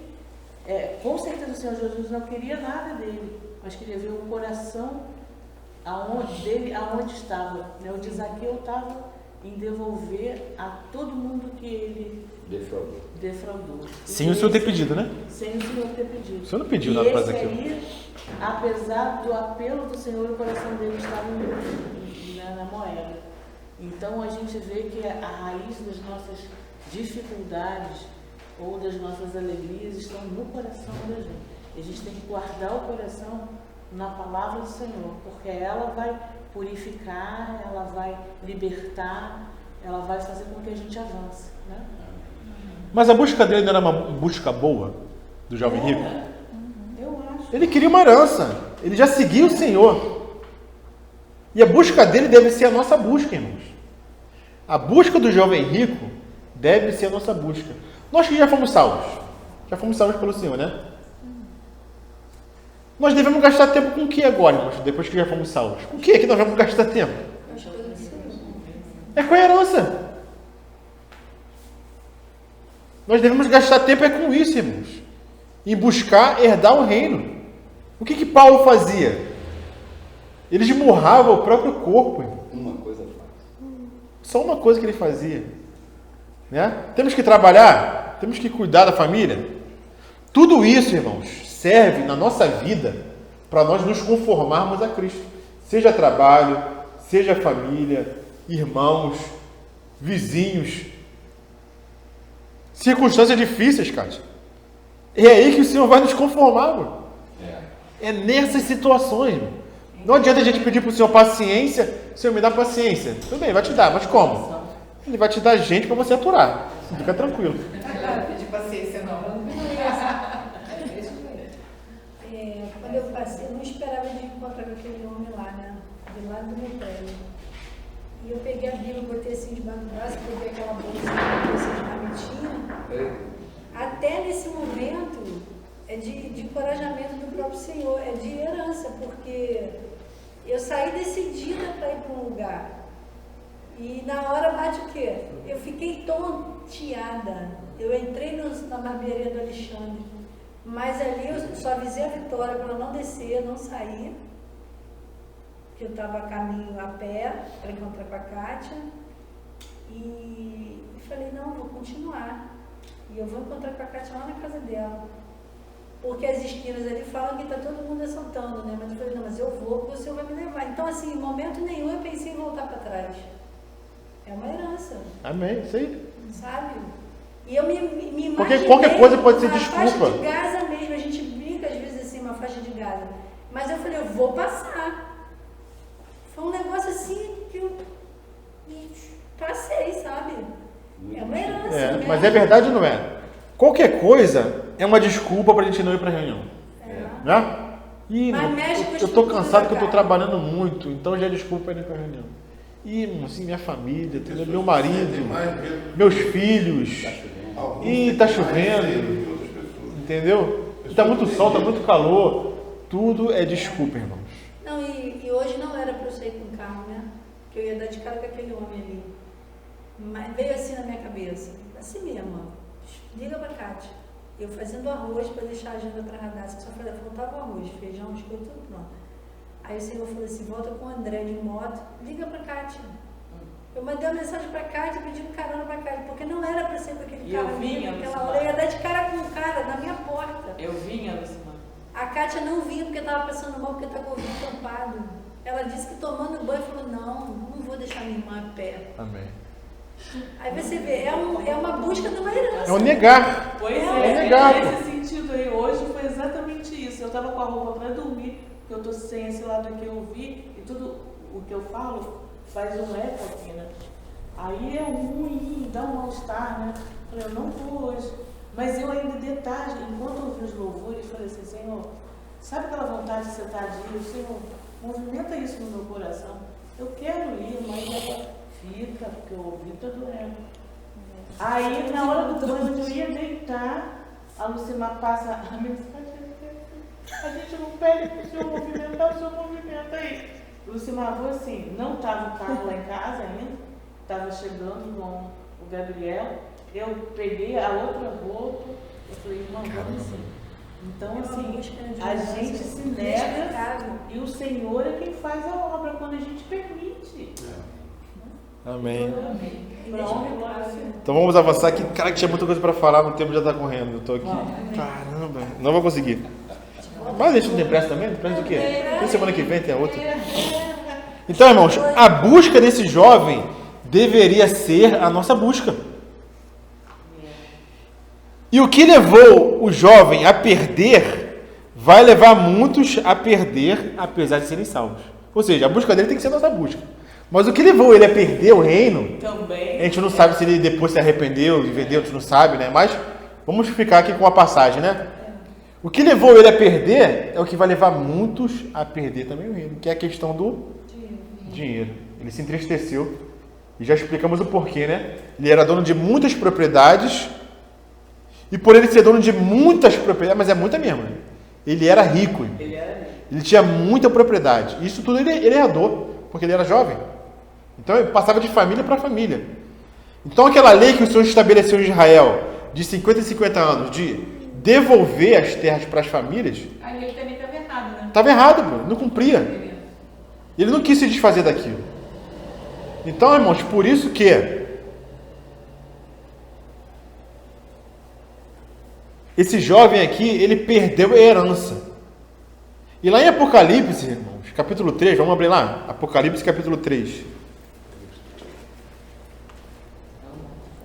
com certeza o Senhor Jesus não queria nada dele, mas queria ver o coração aonde estava. Né? O de Zaqueu estava em devolver a todo mundo que ele defraudou. Sem o Senhor ter pedido, né? Sem o Senhor ter pedido. O Senhor não pediu nada para Zaqueu. Aí, apesar do apelo do Senhor, o coração dele estava na moeda. Então a gente vê que a raiz das nossas dificuldades ou das nossas alegrias estão no coração da gente. E a gente tem que guardar o coração na palavra do Senhor, porque ela vai purificar, ela vai libertar, ela vai fazer com que a gente avance. Né? Mas a busca dele não era uma busca boa, do jovem rico? Eu acho. Ele queria uma herança, ele já seguia o Senhor. E a busca dele deve ser a nossa busca, irmãos. A busca do jovem rico deve ser a nossa busca. Nós que já fomos salvos pelo Senhor, né? Nós devemos gastar tempo com o que agora, irmãos, depois que já fomos salvos? Com o que nós vamos gastar tempo? É com a herança. Nós devemos gastar tempo com isso, irmãos. Em buscar herdar o reino. O que Paulo fazia? Ele esmurrava o próprio corpo, irmão. Uma coisa fácil. Só uma coisa que ele fazia. Né? Temos que trabalhar, temos que cuidar da família. Tudo isso, irmãos, serve na nossa vida para nós nos conformarmos a Cristo. Seja trabalho, seja família, irmãos, vizinhos. Circunstâncias difíceis, Cátia. É aí que o Senhor vai nos conformar, mano. É nessas situações, mano. Não adianta a gente pedir para o Senhor paciência. Senhor, me dá paciência. Tudo bem, vai te dar, mas como? Ele vai te dar gente para você aturar. Fica tranquilo. Não pedir paciência, não. Quando eu passei, eu não esperava de encontrar com aquele homem lá, né? Do lado do meu prédio. E eu peguei a Bíblia, botei assim debaixo do braço, peguei aquela bolsa de marmitinha. Até nesse momento, é de encorajamento do próprio Senhor, é de herança, porque eu saí decidida para ir para um lugar. E na hora bate o quê? Eu fiquei tonteada. Eu entrei na barbearia do Alexandre, mas ali eu só avisei a Vitória para ela não descer, não sair, porque eu estava a caminho a pé para encontrar com a Kátia. E falei, não, vou continuar. E eu vou encontrar com a Kátia lá na casa dela. Porque as esquinas ali falam que está todo mundo assaltando, né? Mas eu falei, não, mas eu vou, porque o Senhor vai me levar. Então, assim, em momento nenhum eu pensei em voltar para trás. É uma herança. Amém, isso aí. Sabe? E eu me imaginei... Porque qualquer coisa pode ser desculpa. Uma faixa de Gaza mesmo, a gente brinca às vezes assim, uma faixa de Gaza. Mas eu falei, eu vou passar. Foi um negócio assim que eu passei, sabe? É uma herança. Mas é verdade ou não é? Qualquer coisa é uma desculpa para a gente não ir para a reunião. Né? E eu estou cansado que eu estou trabalhando muito, então já é desculpa para ir para a reunião. E assim, minha família, meu marido, meus filhos, e está chovendo, entendeu? Está muito sol, está muito calor, tudo é desculpa, irmãos. Não, e hoje não era para eu sair com o carro, né? Que eu ia dar de cara com aquele homem ali. Mas veio assim na minha cabeça, assim mesmo, ó. Liga para a Kátia. Eu fazendo arroz para deixar a agenda para radar, só faltava o arroz, feijão, biscoito, tudo pronto. Aí o Senhor falou assim, volta com o André de moto, liga para a Kátia. Eu mandei uma mensagem para a Kátia pedindo carona para a Kátia, porque não era para ser com aquele cara ali, naquela hora. Eu ia dar de cara com o cara na minha porta. Eu vinha, Lucimar. A Kátia não vinha porque estava passando mal, porque estava com o ouvido tampado. Ela disse que tomando banho, falou, não vou deixar minha irmã a pé. Amém. Aí você vê, é uma busca de uma herança. É um negar. Pois negar. Nesse sentido aí, hoje foi exatamente isso. Eu estava com a roupa para dormir, porque eu estou sem esse lado aqui, eu vi, e tudo, o que eu falo faz um eco aqui, né? Aí é ruim, dá um mal-estar, né? Falei, eu não vou hoje. Mas eu ainda de tarde, enquanto eu ouvi os louvores, falei assim, Senhor, sabe aquela vontade de sentar dia? Senhor, movimenta isso no meu coração. Eu quero ir, mas fica, porque o ouvido está doendo. Aí, na hora do banho, eu ia deitar, a Lucimar passa a mensagem. A gente não pede para o senhor movimentar, o senhor movimenta aí. Lucimar falou assim, não estava o carro lá em casa ainda, estava chegando com o Gabriel. Eu peguei a outra roupa, eu falei, irmão, vamos sim. Então, assim, a gente se nega e o Senhor é quem faz a obra quando a gente permite. Amém. Pronto. Então vamos avançar aqui. Cara, que tinha muita coisa para falar, o tempo já está correndo. Eu tô aqui. Caramba, não vou conseguir. Mas a gente não tem pressa também? Tem pressa do quê? Tem semana que vem, tem a outra. Então, irmãos, a busca desse jovem deveria ser a nossa busca. E o que levou o jovem a perder, vai levar muitos a perder, apesar de serem salvos. Ou seja, a busca dele tem que ser a nossa busca. Mas o que levou ele a perder o reino, também, a gente não sabe se ele depois se arrependeu e vendeu, a gente não sabe, né? Mas vamos ficar aqui com a passagem, né? O que levou ele a perder é o que vai levar muitos a perder também o reino, que é a questão do dinheiro. Ele se entristeceu e já explicamos o porquê, né? Ele era dono de muitas propriedades e por ele ser dono de muitas propriedades, mas é muita mesmo, né? Ele era rico. Ele tinha muita propriedade. Isso tudo ele herdou, porque ele era jovem. Então ele passava de família para família. Então aquela lei que o Senhor estabeleceu em Israel, de 50 em 50 anos, de devolver as terras para as famílias, Aí ele também estava errado, né? estava errado, bro. Não cumpria. Ele não quis se desfazer daquilo. Então, irmãos, por isso que esse jovem aqui, ele perdeu a herança. E lá em Apocalipse, irmãos, capítulo 3, vamos abrir lá? Apocalipse, capítulo 3.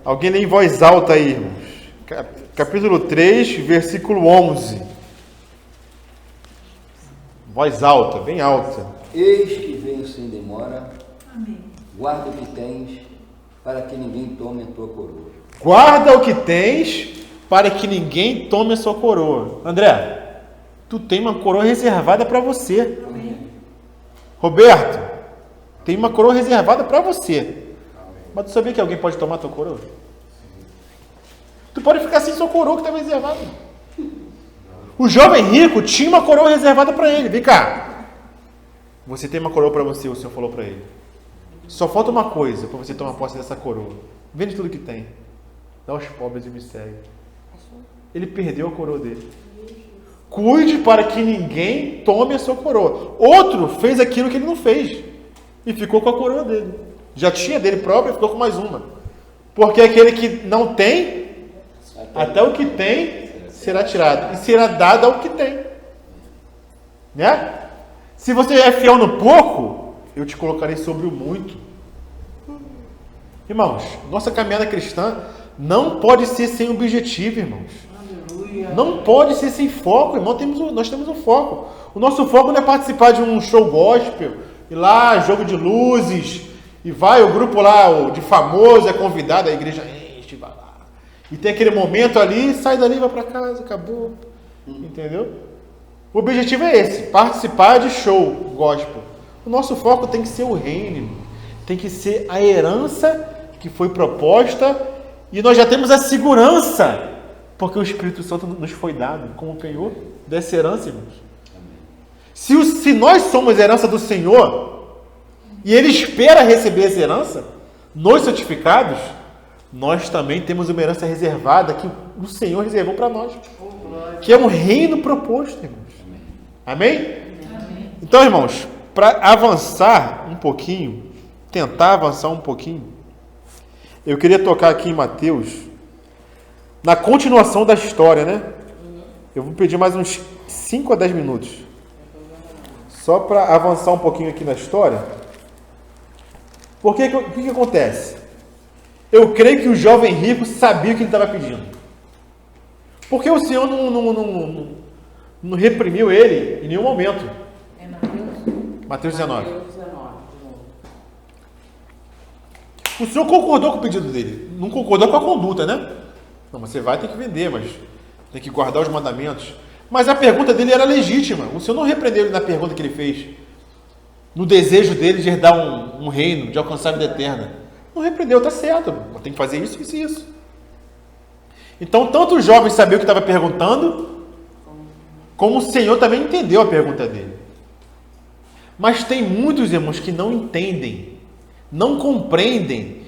Alguém lê em voz alta aí, irmãos. Capítulo 3, versículo 11. Voz alta, bem alta. Eis que venho sem demora. Amém. Guarda o que tens, para que ninguém tome a tua coroa. Guarda o que tens, para que ninguém tome a sua coroa. André, tu tem uma coroa reservada para você. Amém. Roberto, tem uma coroa reservada para você. Mas tu sabia que alguém pode tomar a tua coroa? Tu pode ficar sem sua coroa que estava reservada. O jovem rico tinha uma coroa reservada para ele. Vem cá. Você tem uma coroa para você, o Senhor falou para ele. Só falta uma coisa para você tomar posse dessa coroa. Vende tudo que tem. Dá aos pobres e me segue. Ele perdeu a coroa dele. Cuide para que ninguém tome a sua coroa. Outro fez aquilo que ele não fez. E ficou com a coroa dele. Já tinha dele próprio e ficou com mais uma. Porque aquele que não tem, até o que tem será tirado. E será dado ao que tem. Né? Se você é fiel no pouco, eu te colocarei sobre o muito. Irmãos, nossa caminhada cristã não pode ser sem objetivo, irmãos. aleluia. Não pode ser sem foco, irmão. Nós temos um foco. O nosso foco não é participar de um show gospel, ir lá, jogo de luzes, e vai o grupo lá, de famoso, é convidado, a igreja enche, vai lá. E tem aquele momento ali, sai dali, vai para casa, acabou. Entendeu? O objetivo é esse, participar de show gospel. O nosso foco tem que ser o reino, tem que ser a herança que foi proposta, e nós já temos a segurança, porque o Espírito Santo nos foi dado como penhor dessa herança, irmãos. Se nós somos herança do Senhor, e Ele espera receber essa herança, nos santificados, nós também temos uma herança reservada que o Senhor reservou para nós, que é um reino proposto, irmãos. Amém? Amém. Então, irmãos, para avançar um pouquinho, tentar avançar um pouquinho, eu queria tocar aqui em Mateus, na continuação da história, né? Eu vou pedir mais uns 5 a 10 minutos, só para avançar um pouquinho aqui na história. Porque o que acontece? Eu creio que o jovem rico sabia o que ele estava pedindo. Porque o Senhor não reprimiu ele em nenhum momento. É Mateus? Mateus 19. Mateus 19, O Senhor concordou com o pedido dele, não concordou com a conduta, né? Não, você vai ter que vender, mas tem que guardar os mandamentos. Mas a pergunta dele era legítima. O Senhor não repreendeu ele na pergunta que ele fez, no desejo dele de herdar um reino, de alcançar a vida eterna. Não repreendeu, está certo, tem que fazer isso, isso e isso. Então, tanto o jovem sabia o que estava perguntando, como o Senhor também entendeu a pergunta dele. Mas tem muitos irmãos que não entendem, não compreendem.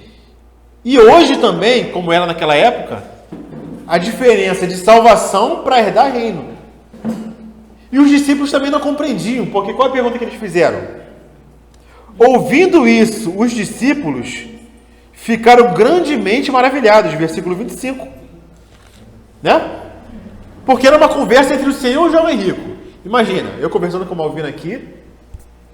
E hoje também, como era naquela época, a diferença de salvação para herdar reino. E os discípulos também não compreendiam, porque qual a pergunta que eles fizeram? Ouvindo isso, os discípulos ficaram grandemente maravilhados, versículo 25. Né? Porque era uma conversa entre o Senhor e o jovem rico. Imagina, eu conversando com o Malvino aqui,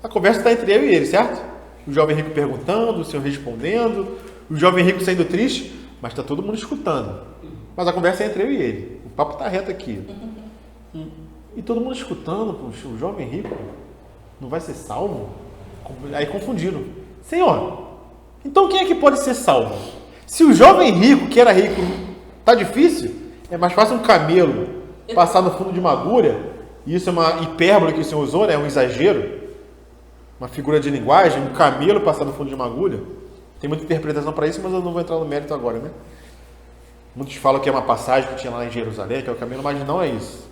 a conversa está entre eu e ele, certo? O jovem rico perguntando, o Senhor respondendo, o jovem rico saindo triste, mas está todo mundo escutando. Mas a conversa é entre eu e ele. O papo está reto aqui. E todo mundo escutando, puxa, o jovem rico não vai ser salvo? Aí confundiram. Senhor, então quem é que pode ser salvo? Se o jovem rico, que era rico, está difícil, é mais fácil um camelo passar no fundo de uma agulha, e isso é uma hipérbole que o Senhor usou, né? Um exagero, uma figura de linguagem, um camelo passar no fundo de uma agulha. Tem muita interpretação para isso, mas eu não vou entrar no mérito agora, né? Muitos falam que é uma passagem que tinha lá em Jerusalém, que é o camelo, mas não é isso.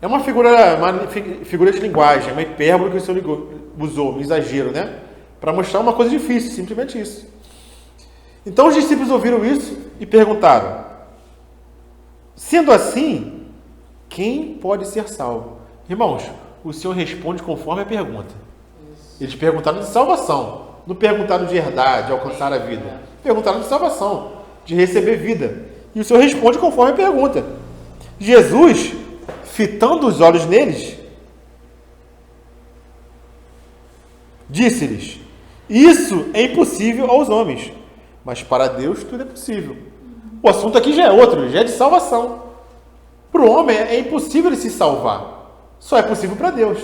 É uma figura de linguagem, uma hipérbole que o Senhor usou, um exagero, né? Para mostrar uma coisa difícil, simplesmente isso. Então os discípulos ouviram isso e perguntaram: sendo assim, quem pode ser salvo? Irmãos, o Senhor responde conforme a pergunta. Eles perguntaram de salvação, não perguntaram de herdade, de alcançar a vida. Perguntaram de salvação, de receber vida. E o Senhor responde conforme a pergunta. Jesus, fitando os olhos neles, disse-lhes: isso é impossível aos homens, mas para Deus tudo é possível. O assunto aqui já é outro, já é de salvação. Para o homem é impossível ele se salvar, só é possível para Deus.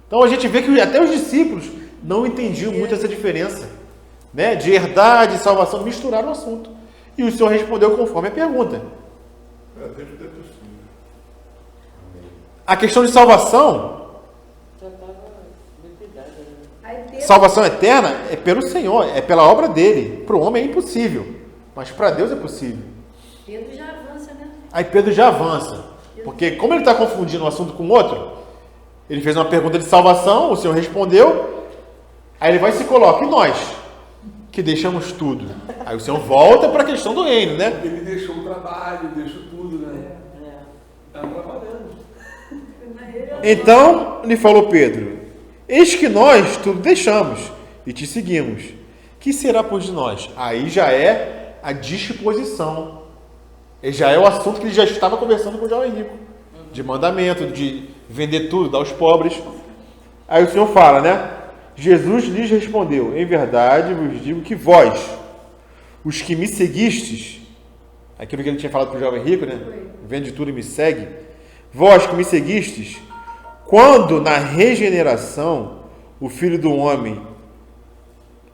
Então a gente vê que até os discípulos não entendiam muito essa diferença, né? De herdade e salvação, misturaram o assunto. E o Senhor respondeu conforme a pergunta. Para Deus tudo é possível. A questão de salvação, salvação eterna, é pelo Senhor, é pela obra dele. Para o homem é impossível, mas para Deus é possível. Pedro já avança, né? Aí Pedro já avança, porque como ele está confundindo um assunto com o outro, ele fez uma pergunta de salvação, o Senhor respondeu, aí ele vai e se coloca: e nós, que deixamos tudo? Aí o Senhor volta para a questão do reino, né? Ele deixou o trabalho, deixou tudo, né? Está trabalhando. Então lhe falou Pedro: eis que nós tudo deixamos e te seguimos. Que será por de nós? Aí já é a disposição. Já é o assunto que ele já estava conversando com o jovem rico. De mandamento, de vender tudo, dar aos pobres. Aí o Senhor fala, né? Jesus lhes respondeu: em verdade vos digo que vós, os que me seguistes, aquilo que ele tinha falado para o jovem rico, né? Vende tudo e me segue. Vós que me seguistes, quando na regeneração o Filho do Homem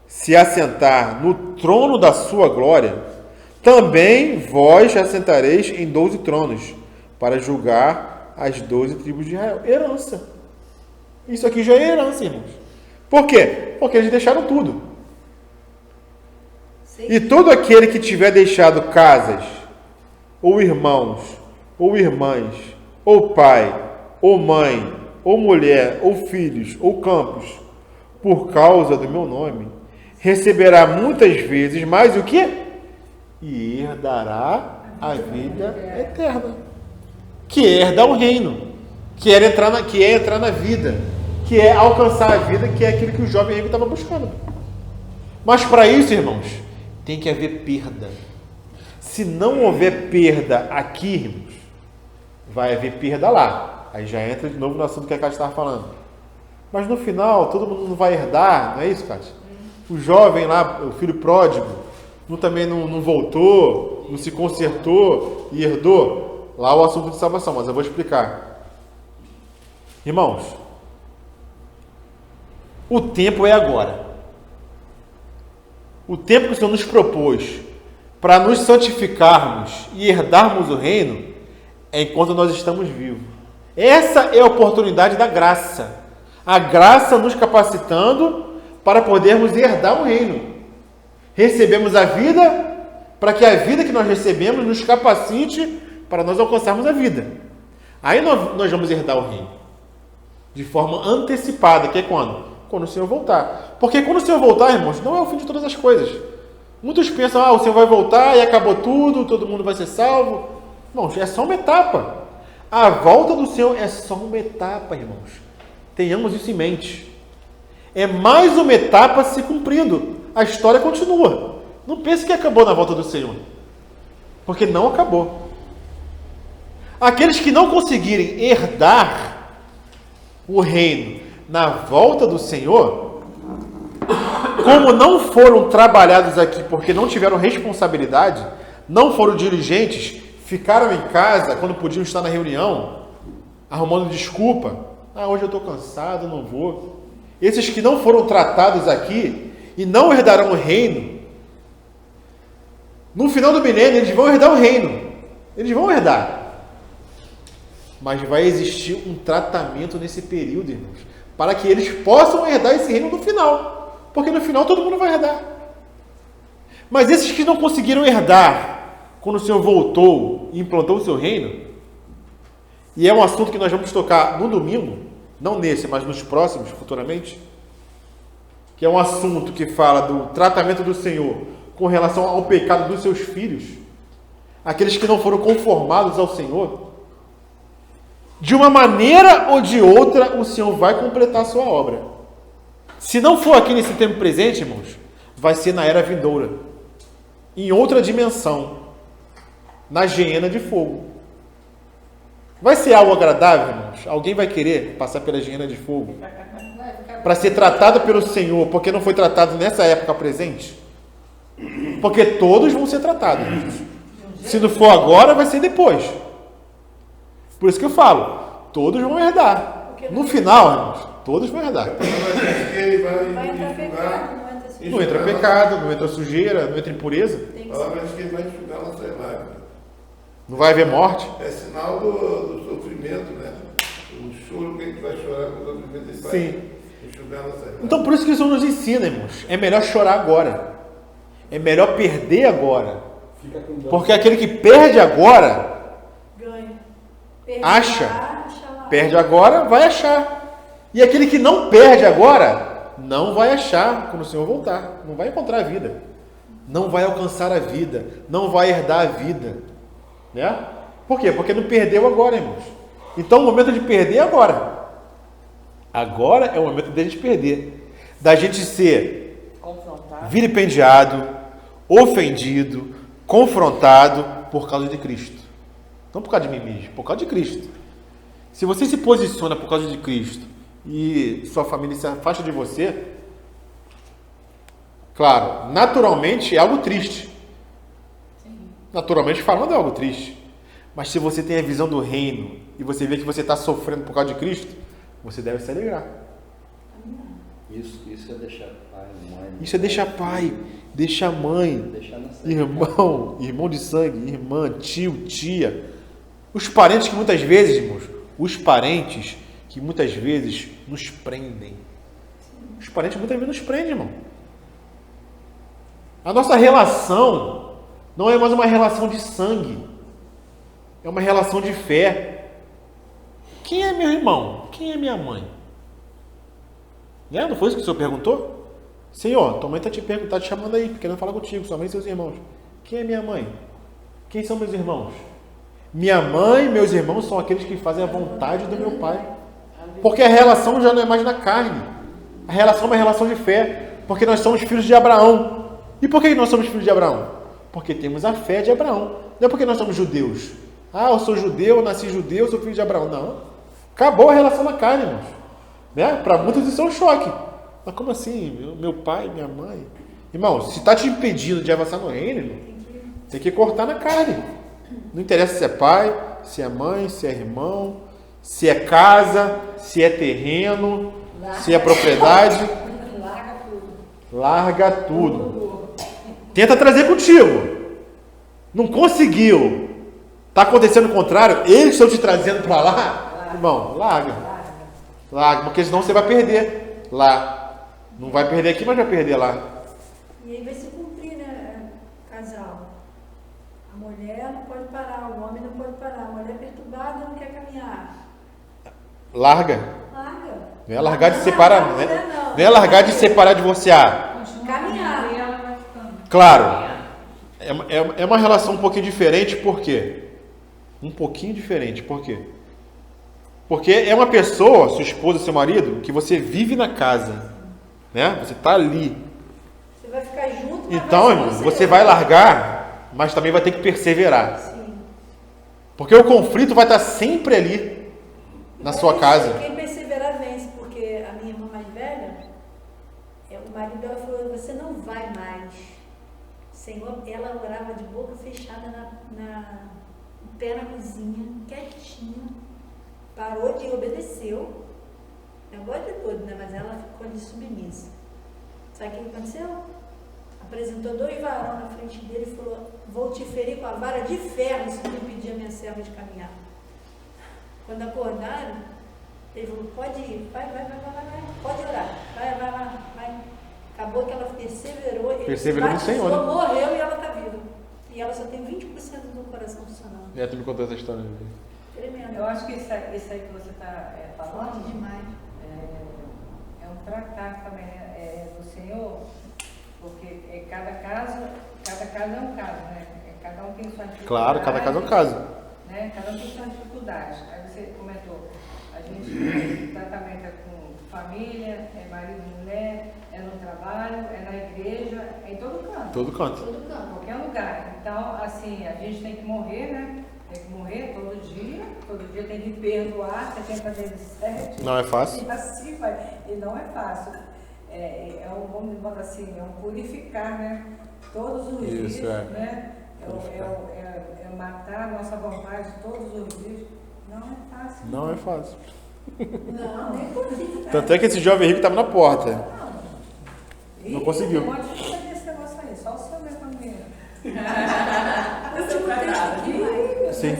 se assentar no trono da sua glória, também vós assentareis em 12 tronos, para julgar as 12 tribos de Israel. Herança. Isso aqui já é herança, irmãos. Por quê? Porque eles deixaram tudo. E todo aquele que tiver deixado casas, ou irmãos, ou irmãs, ou pai, ou mãe, ou mulher, ou filhos, ou campos, por causa do meu nome, receberá muitas vezes mais o quê? E herdará a vida eterna. Que é herdar o reino, que é entrar na vida, que é alcançar a vida, que é aquilo que o jovem rico estava buscando. Mas para isso, irmãos, tem que haver perda. Se não houver perda aqui, irmãos, vai haver perda lá. Aí já entra de novo no assunto que a Cátia estava falando. Mas no final, todo mundo não vai herdar, não é isso, Cátia? O jovem lá, o filho pródigo, também não voltou, não se consertou e herdou. Lá o assunto de salvação, mas eu vou explicar. Irmãos, o tempo é agora. o tempo que o Senhor nos propôs para nos santificarmos e herdarmos o reino é enquanto nós estamos vivos. Essa é a oportunidade da graça. A graça nos capacitando para podermos herdar o reino. Recebemos a vida para que a vida que nós recebemos nos capacite para nós alcançarmos a vida. Aí nós vamos herdar o reino. De forma antecipada, que é quando? Quando o Senhor voltar. Porque quando o Senhor voltar, irmãos, não é o fim de todas as coisas. Muitos pensam, o Senhor vai voltar e acabou tudo, todo mundo vai ser salvo. Irmãos, é só uma etapa. A volta do Senhor é só uma etapa, irmãos. Tenhamos isso em mente. É mais uma etapa se cumprindo. A história continua. Não pense que acabou na volta do Senhor. Porque não acabou. Aqueles que não conseguirem herdar o reino na volta do Senhor, como não foram trabalhados aqui porque não tiveram responsabilidade, não foram diligentes, ficaram em casa quando podiam estar na reunião, arrumando desculpa. Hoje eu estou cansado, não vou. Esses que não foram tratados aqui e não herdarão o reino, no final do milênio eles vão herdar o reino. Eles vão herdar. Mas vai existir um tratamento nesse período, irmãos, para que eles possam herdar esse reino no final. Porque no final todo mundo vai herdar. Mas esses que não conseguiram herdar, quando o Senhor voltou e implantou o seu reino, e é um assunto que nós vamos tocar no domingo, não nesse, mas nos próximos, futuramente, que é um assunto que fala do tratamento do Senhor com relação ao pecado dos seus filhos, aqueles que não foram conformados ao Senhor, de uma maneira ou de outra, o Senhor vai completar a sua obra. Se não for aqui nesse tempo presente, irmãos, vai ser na era vindoura, em outra dimensão, na geena de fogo. Vai ser algo agradável, irmãos? Alguém vai querer passar pela geena de fogo para ser tratado pelo Senhor, porque não foi tratado nessa época presente? Porque todos vão ser tratados, irmãos. Se não for agora, vai ser depois. Por isso que eu falo, todos vão herdar. No final, irmãos, todos vão herdar. Vai entrar pecado, não entra sujeira. Não entra pecado, não entra sujeira, não entra impureza. Tem que A palavra ser. diz que ele vai enxugar nossas lágrimas. Não vai haver morte. É sinal do sofrimento, né? O choro que a gente vai chorar com o sofrimento, ele vai Sim. enxugar nossas lágrimas. Então, por isso que o Senhor nos ensina, irmãos. É melhor chorar agora. É melhor perder agora. Porque aquele que perde agora, Ganha. Perde Acha. lá, acha lá. perde agora, vai achar. E aquele que não perde agora, não vai achar quando o Senhor voltar. Não vai encontrar a vida. Não vai alcançar a vida. Não vai herdar a vida. Né? Por quê? Porque não perdeu agora, irmãos. Então, o momento de perder é agora. Agora é o momento de a gente perder. Da gente ser Confrontar. vilipendiado, ofendido, confrontado por causa de Cristo. Não por causa de mim mesmo, por causa de Cristo. Se você se posiciona por causa de Cristo e sua família se afasta de você, claro, naturalmente é algo triste. Naturalmente falando é algo triste. Mas se você tem a visão do reino e você vê que você está sofrendo por causa de Cristo, você deve se alegrar. Isso é deixar pai, mãe. Isso é deixar pai, deixar mãe, Deixar nascer. irmão de sangue, irmã, tio, tia. Os parentes que muitas vezes, irmãos, os parentes que muitas vezes nos prendem. Os parentes muitas vezes nos prendem, irmão. A nossa relação não é mais uma relação de sangue. É uma relação de fé. Quem é meu irmão? Quem é minha mãe? Né? Não foi isso que o senhor perguntou? Senhor, tua mãe está te chamando aí, querendo falar contigo, sua mãe e seus irmãos. Quem é minha mãe? Quem são meus irmãos? Minha mãe e meus irmãos são aqueles que fazem a vontade do meu Pai. Porque a relação já não é mais na carne. A relação é uma relação de fé. Porque nós somos filhos de Abraão. E por que nós somos filhos de Abraão? Porque temos a fé de Abraão. Não é porque nós somos judeus. Eu sou judeu, eu nasci judeu, eu sou filho de Abraão. Não. Acabou a relação na carne, irmãos. Né? Para muitos isso é um choque. Mas como assim? Meu pai, minha mãe? Irmão, se está te impedindo de avançar no reino, irmão, tem que cortar na carne. Não interessa se é pai, se é mãe, se é irmão, se é casa, se é terreno, se é propriedade. Larga tudo. Larga tudo. tenta trazer contigo. Não conseguiu. Está acontecendo o contrário, eles estão te trazendo para lá. Irmão, larga. Larga, porque senão você vai perder lá. Não vai perder aqui, mas vai perder lá. E aí vai se cumprir, né, casal? A mulher não pode parar, o homem não pode parar. A mulher perturbada não quer caminhar. Larga. Larga. Não é largar de separar, não é largar de separar, divorciar. Caminhar. E ela vai ficando. Claro, é uma relação um pouquinho diferente, por quê? Um pouquinho diferente, por quê? Porque é uma pessoa, sua esposa, seu marido, que você vive na casa, né? Você está ali. Você vai ficar junto, mas Então, irmão, você vai largar, mas também vai ter que perseverar. Sim. Porque o conflito vai estar sempre ali, na sua casa. Quem perseverar vence, porque a minha irmã mais velha, o marido dela falou, você não vai mais. Senhor, ela orava de boca fechada em pé na cozinha, quietinha. Parou de obedeceu. Negócio de tudo, né? Mas ela ficou ali submissa. Sabe o que aconteceu? Apresentou 2 varões na frente dele e falou, vou te ferir com a vara de ferro se tu impedir a minha serva de caminhar. Quando acordaram, ele falou, pode ir, vai, pode orar, vai. Acabou que ela perseverou, ele Perseverou no Senhor, né? morreu e ela está viva. E ela só tem 20% do coração funcionando. Tu me contou essa história. Tremendo. Eu acho que isso aí que você está falando Forte demais. é um tratar também do Senhor, porque cada caso é um caso, né? Cada um tem sua dificuldade. Claro, cada caso é um caso. Né? Cada um tem sua dificuldade. Aí você comentou, a gente, o tratamento é com família, é marido e mulher, é no trabalho, é na igreja, é em todo canto. Todo canto. Todo campo. Qualquer lugar. Então, assim, a gente tem que morrer, né? Tem que morrer todo dia tem que perdoar, você tem que fazer isso certo. Não é fácil. E assim vai. E não é fácil. Vamos dizer assim, é um purificar, né? Todos os Isso, dias, né? É matar a nossa vontade todos os dias. Não é fácil. Não é fácil. Não, nem possível. Tanto é que esse jovem rico estava na porta. Não conseguiu. Não pode fazer esse negócio aí, só o seu mesmo amigo. Sim.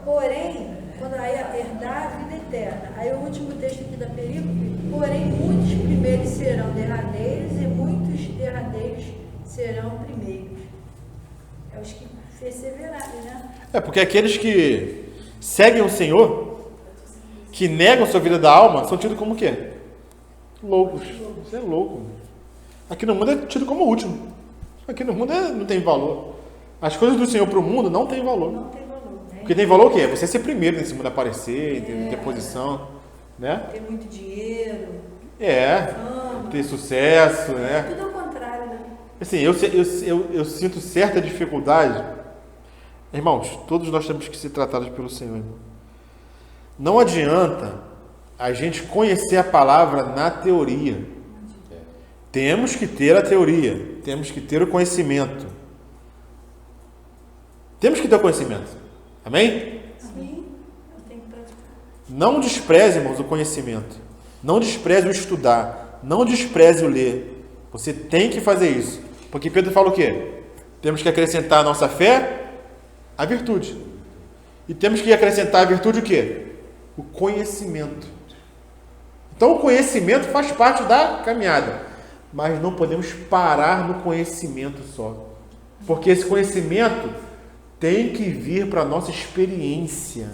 Porém, quando aí a herdar a vida eterna, aí o último texto aqui da perícope, porém muitos primeiros serão derradeiros e muitos derradeiros serão primeiros. É os que perseverarem, né? Porque aqueles que seguem o Senhor, que negam sua vida da alma, são tidos como o quê? Loucos. Você é louco. Aqui no mundo é tido como o último. Aqui no mundo não tem valor. As coisas do Senhor para o mundo não tem valor. Não tem valor, né? O que tem valor o quê? É você ser primeiro nesse mundo, aparecer, ter posição, né? Ter muito dinheiro, fama, ter sucesso, é né? tudo ao contrário, né? Assim, eu sinto certa dificuldade. Irmãos, todos nós temos que ser tratados pelo Senhor, irmão. Não adianta a gente conhecer a palavra na teoria. Temos que ter a teoria, temos que ter o conhecimento. Temos que ter o conhecimento. Amém? Sim, eu tenho que praticar. Não despreze, irmãos, o conhecimento. Não despreze o estudar. Não despreze o ler. Você tem que fazer isso. Porque Pedro fala o quê? Temos que acrescentar a nossa fé à virtude. E temos que acrescentar à virtude o quê? O conhecimento. Então o conhecimento faz parte da caminhada. Mas não podemos parar no conhecimento só. Porque esse conhecimento tem que vir para a nossa experiência.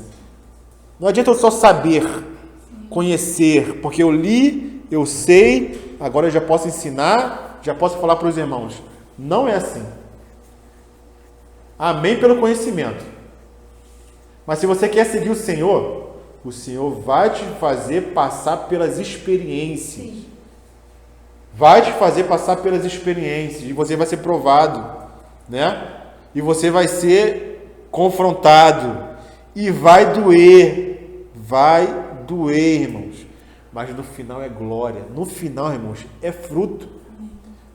Não adianta eu só saber, conhecer, porque eu li, eu sei, agora eu já posso ensinar, já posso falar para os irmãos. Não é assim. Amém pelo conhecimento. Mas se você quer seguir o Senhor vai te fazer passar pelas experiências. Sim. Vai te fazer passar pelas experiências e você vai ser provado, né? E você vai ser confrontado e vai doer, irmãos. Mas no final é glória. No final, irmãos, é fruto.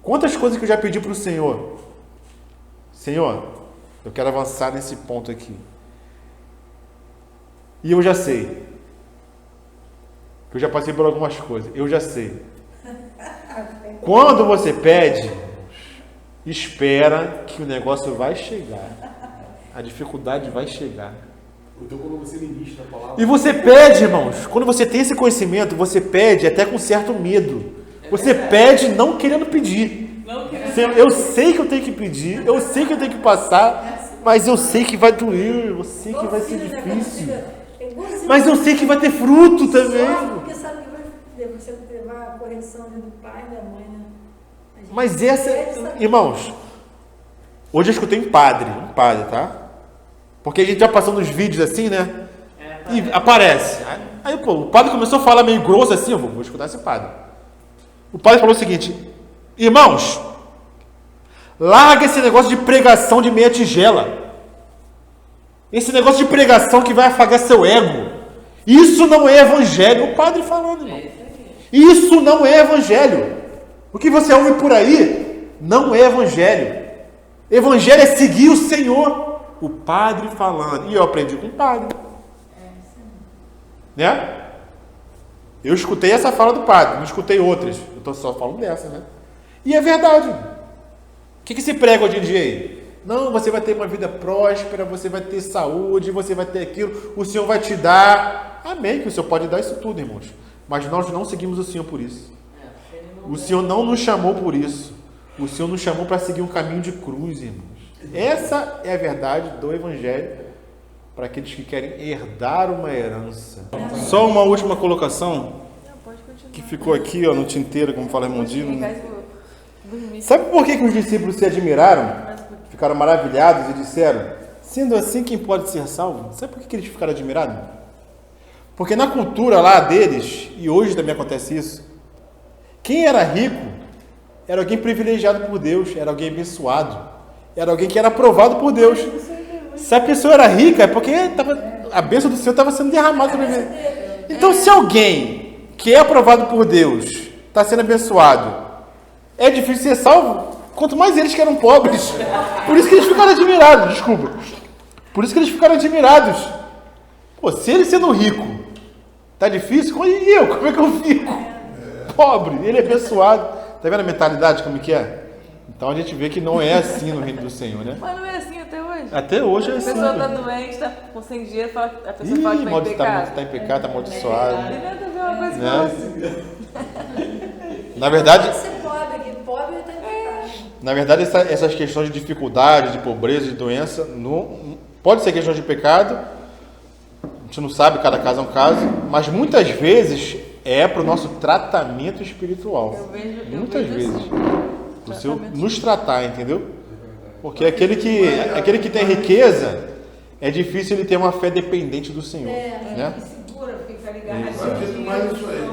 Quantas coisas que eu já pedi para o Senhor? Senhor, eu quero avançar nesse ponto aqui. E eu já sei. Eu já passei por algumas coisas. Eu já sei. Quando você pede, espera que o negócio vai chegar. A dificuldade vai chegar. Então, quando você ministra a palavra. E você pede, irmãos, quando você tem esse conhecimento, você pede até com certo medo. Você pede não querendo pedir. Eu sei que eu tenho que pedir, eu sei que eu tenho que passar, mas eu sei que vai doer, eu sei que vai ser difícil. Mas eu sei que vai ter fruto também. Porque sabe que você vai levar a correção do pai e da mãe, né? Mas essa, irmãos, hoje eu escutei um padre, tá? Porque a gente já passou nos vídeos assim, né? E aparece. Aí, pô, o padre começou a falar meio grosso assim, eu vou escutar esse padre. O padre falou o seguinte: irmãos, larga esse negócio de pregação de meia tigela. Esse negócio de pregação que vai afagar seu ego. Isso não é evangelho. O padre falando, irmão. Isso não é evangelho. O que você ouve por aí não é evangelho. Evangelho é seguir o Senhor. O padre falando. E eu aprendi com o padre. Né? Eu escutei essa fala do padre, não escutei outras. Eu estou só falando dessa, né? E é verdade. O que se prega hoje em dia aí? Não, você vai ter uma vida próspera, você vai ter saúde, você vai ter aquilo, o Senhor vai te dar. Amém, que o Senhor pode dar isso tudo, irmãos. Mas nós não seguimos o Senhor por isso. O Senhor não nos chamou por isso. O Senhor nos chamou para seguir um caminho de cruz, irmãos. Essa é a verdade do Evangelho para aqueles que querem herdar uma herança. Só uma última colocação que ficou aqui, ó, no tinteiro, como fala irmão Dino. Sabe por que os discípulos se admiraram? Ficaram maravilhados e disseram: sendo assim, quem pode ser salvo? Sabe por que eles ficaram admirados? Porque na cultura lá deles, e hoje também acontece isso, quem era rico era alguém privilegiado por Deus, era alguém abençoado, era alguém que era aprovado por Deus. Se a pessoa era rica, é porque a bênção do Senhor estava sendo derramada sobre ele. Então, se alguém que é aprovado por Deus está sendo abençoado, é difícil ser salvo, quanto mais eles que eram pobres. Por isso que eles ficaram admirados, desculpa. Por isso que eles ficaram admirados. Pô, se ele sendo rico, tá difícil, e eu? Como é que eu fico? Pobre, ele é abençoado. Tá vendo a mentalidade como que é? Então a gente vê que não é assim no reino do Senhor, né? Mas não é assim até hoje. Até hoje é assim. A pessoa está doente, está sem dinheiro, a pessoa fala que está em pecado. Está em pecado, está amaldiçoado. Não nada a ver uma coisa com Né? outra. Na verdade, Pode ser pobre, que pobre está em pecado. na verdade essas questões de dificuldade, de pobreza, de doença, não, pode ser questão de pecado. A gente não sabe, cada caso é um caso, mas muitas vezes é para o nosso tratamento espiritual. Muitas vezes. Para o Senhor nos tratar, entendeu? Porque aquele que tem riqueza, é difícil ele ter uma fé dependente do Senhor. Né? Segura, fica ligado. Eu acredito mais nisso aí.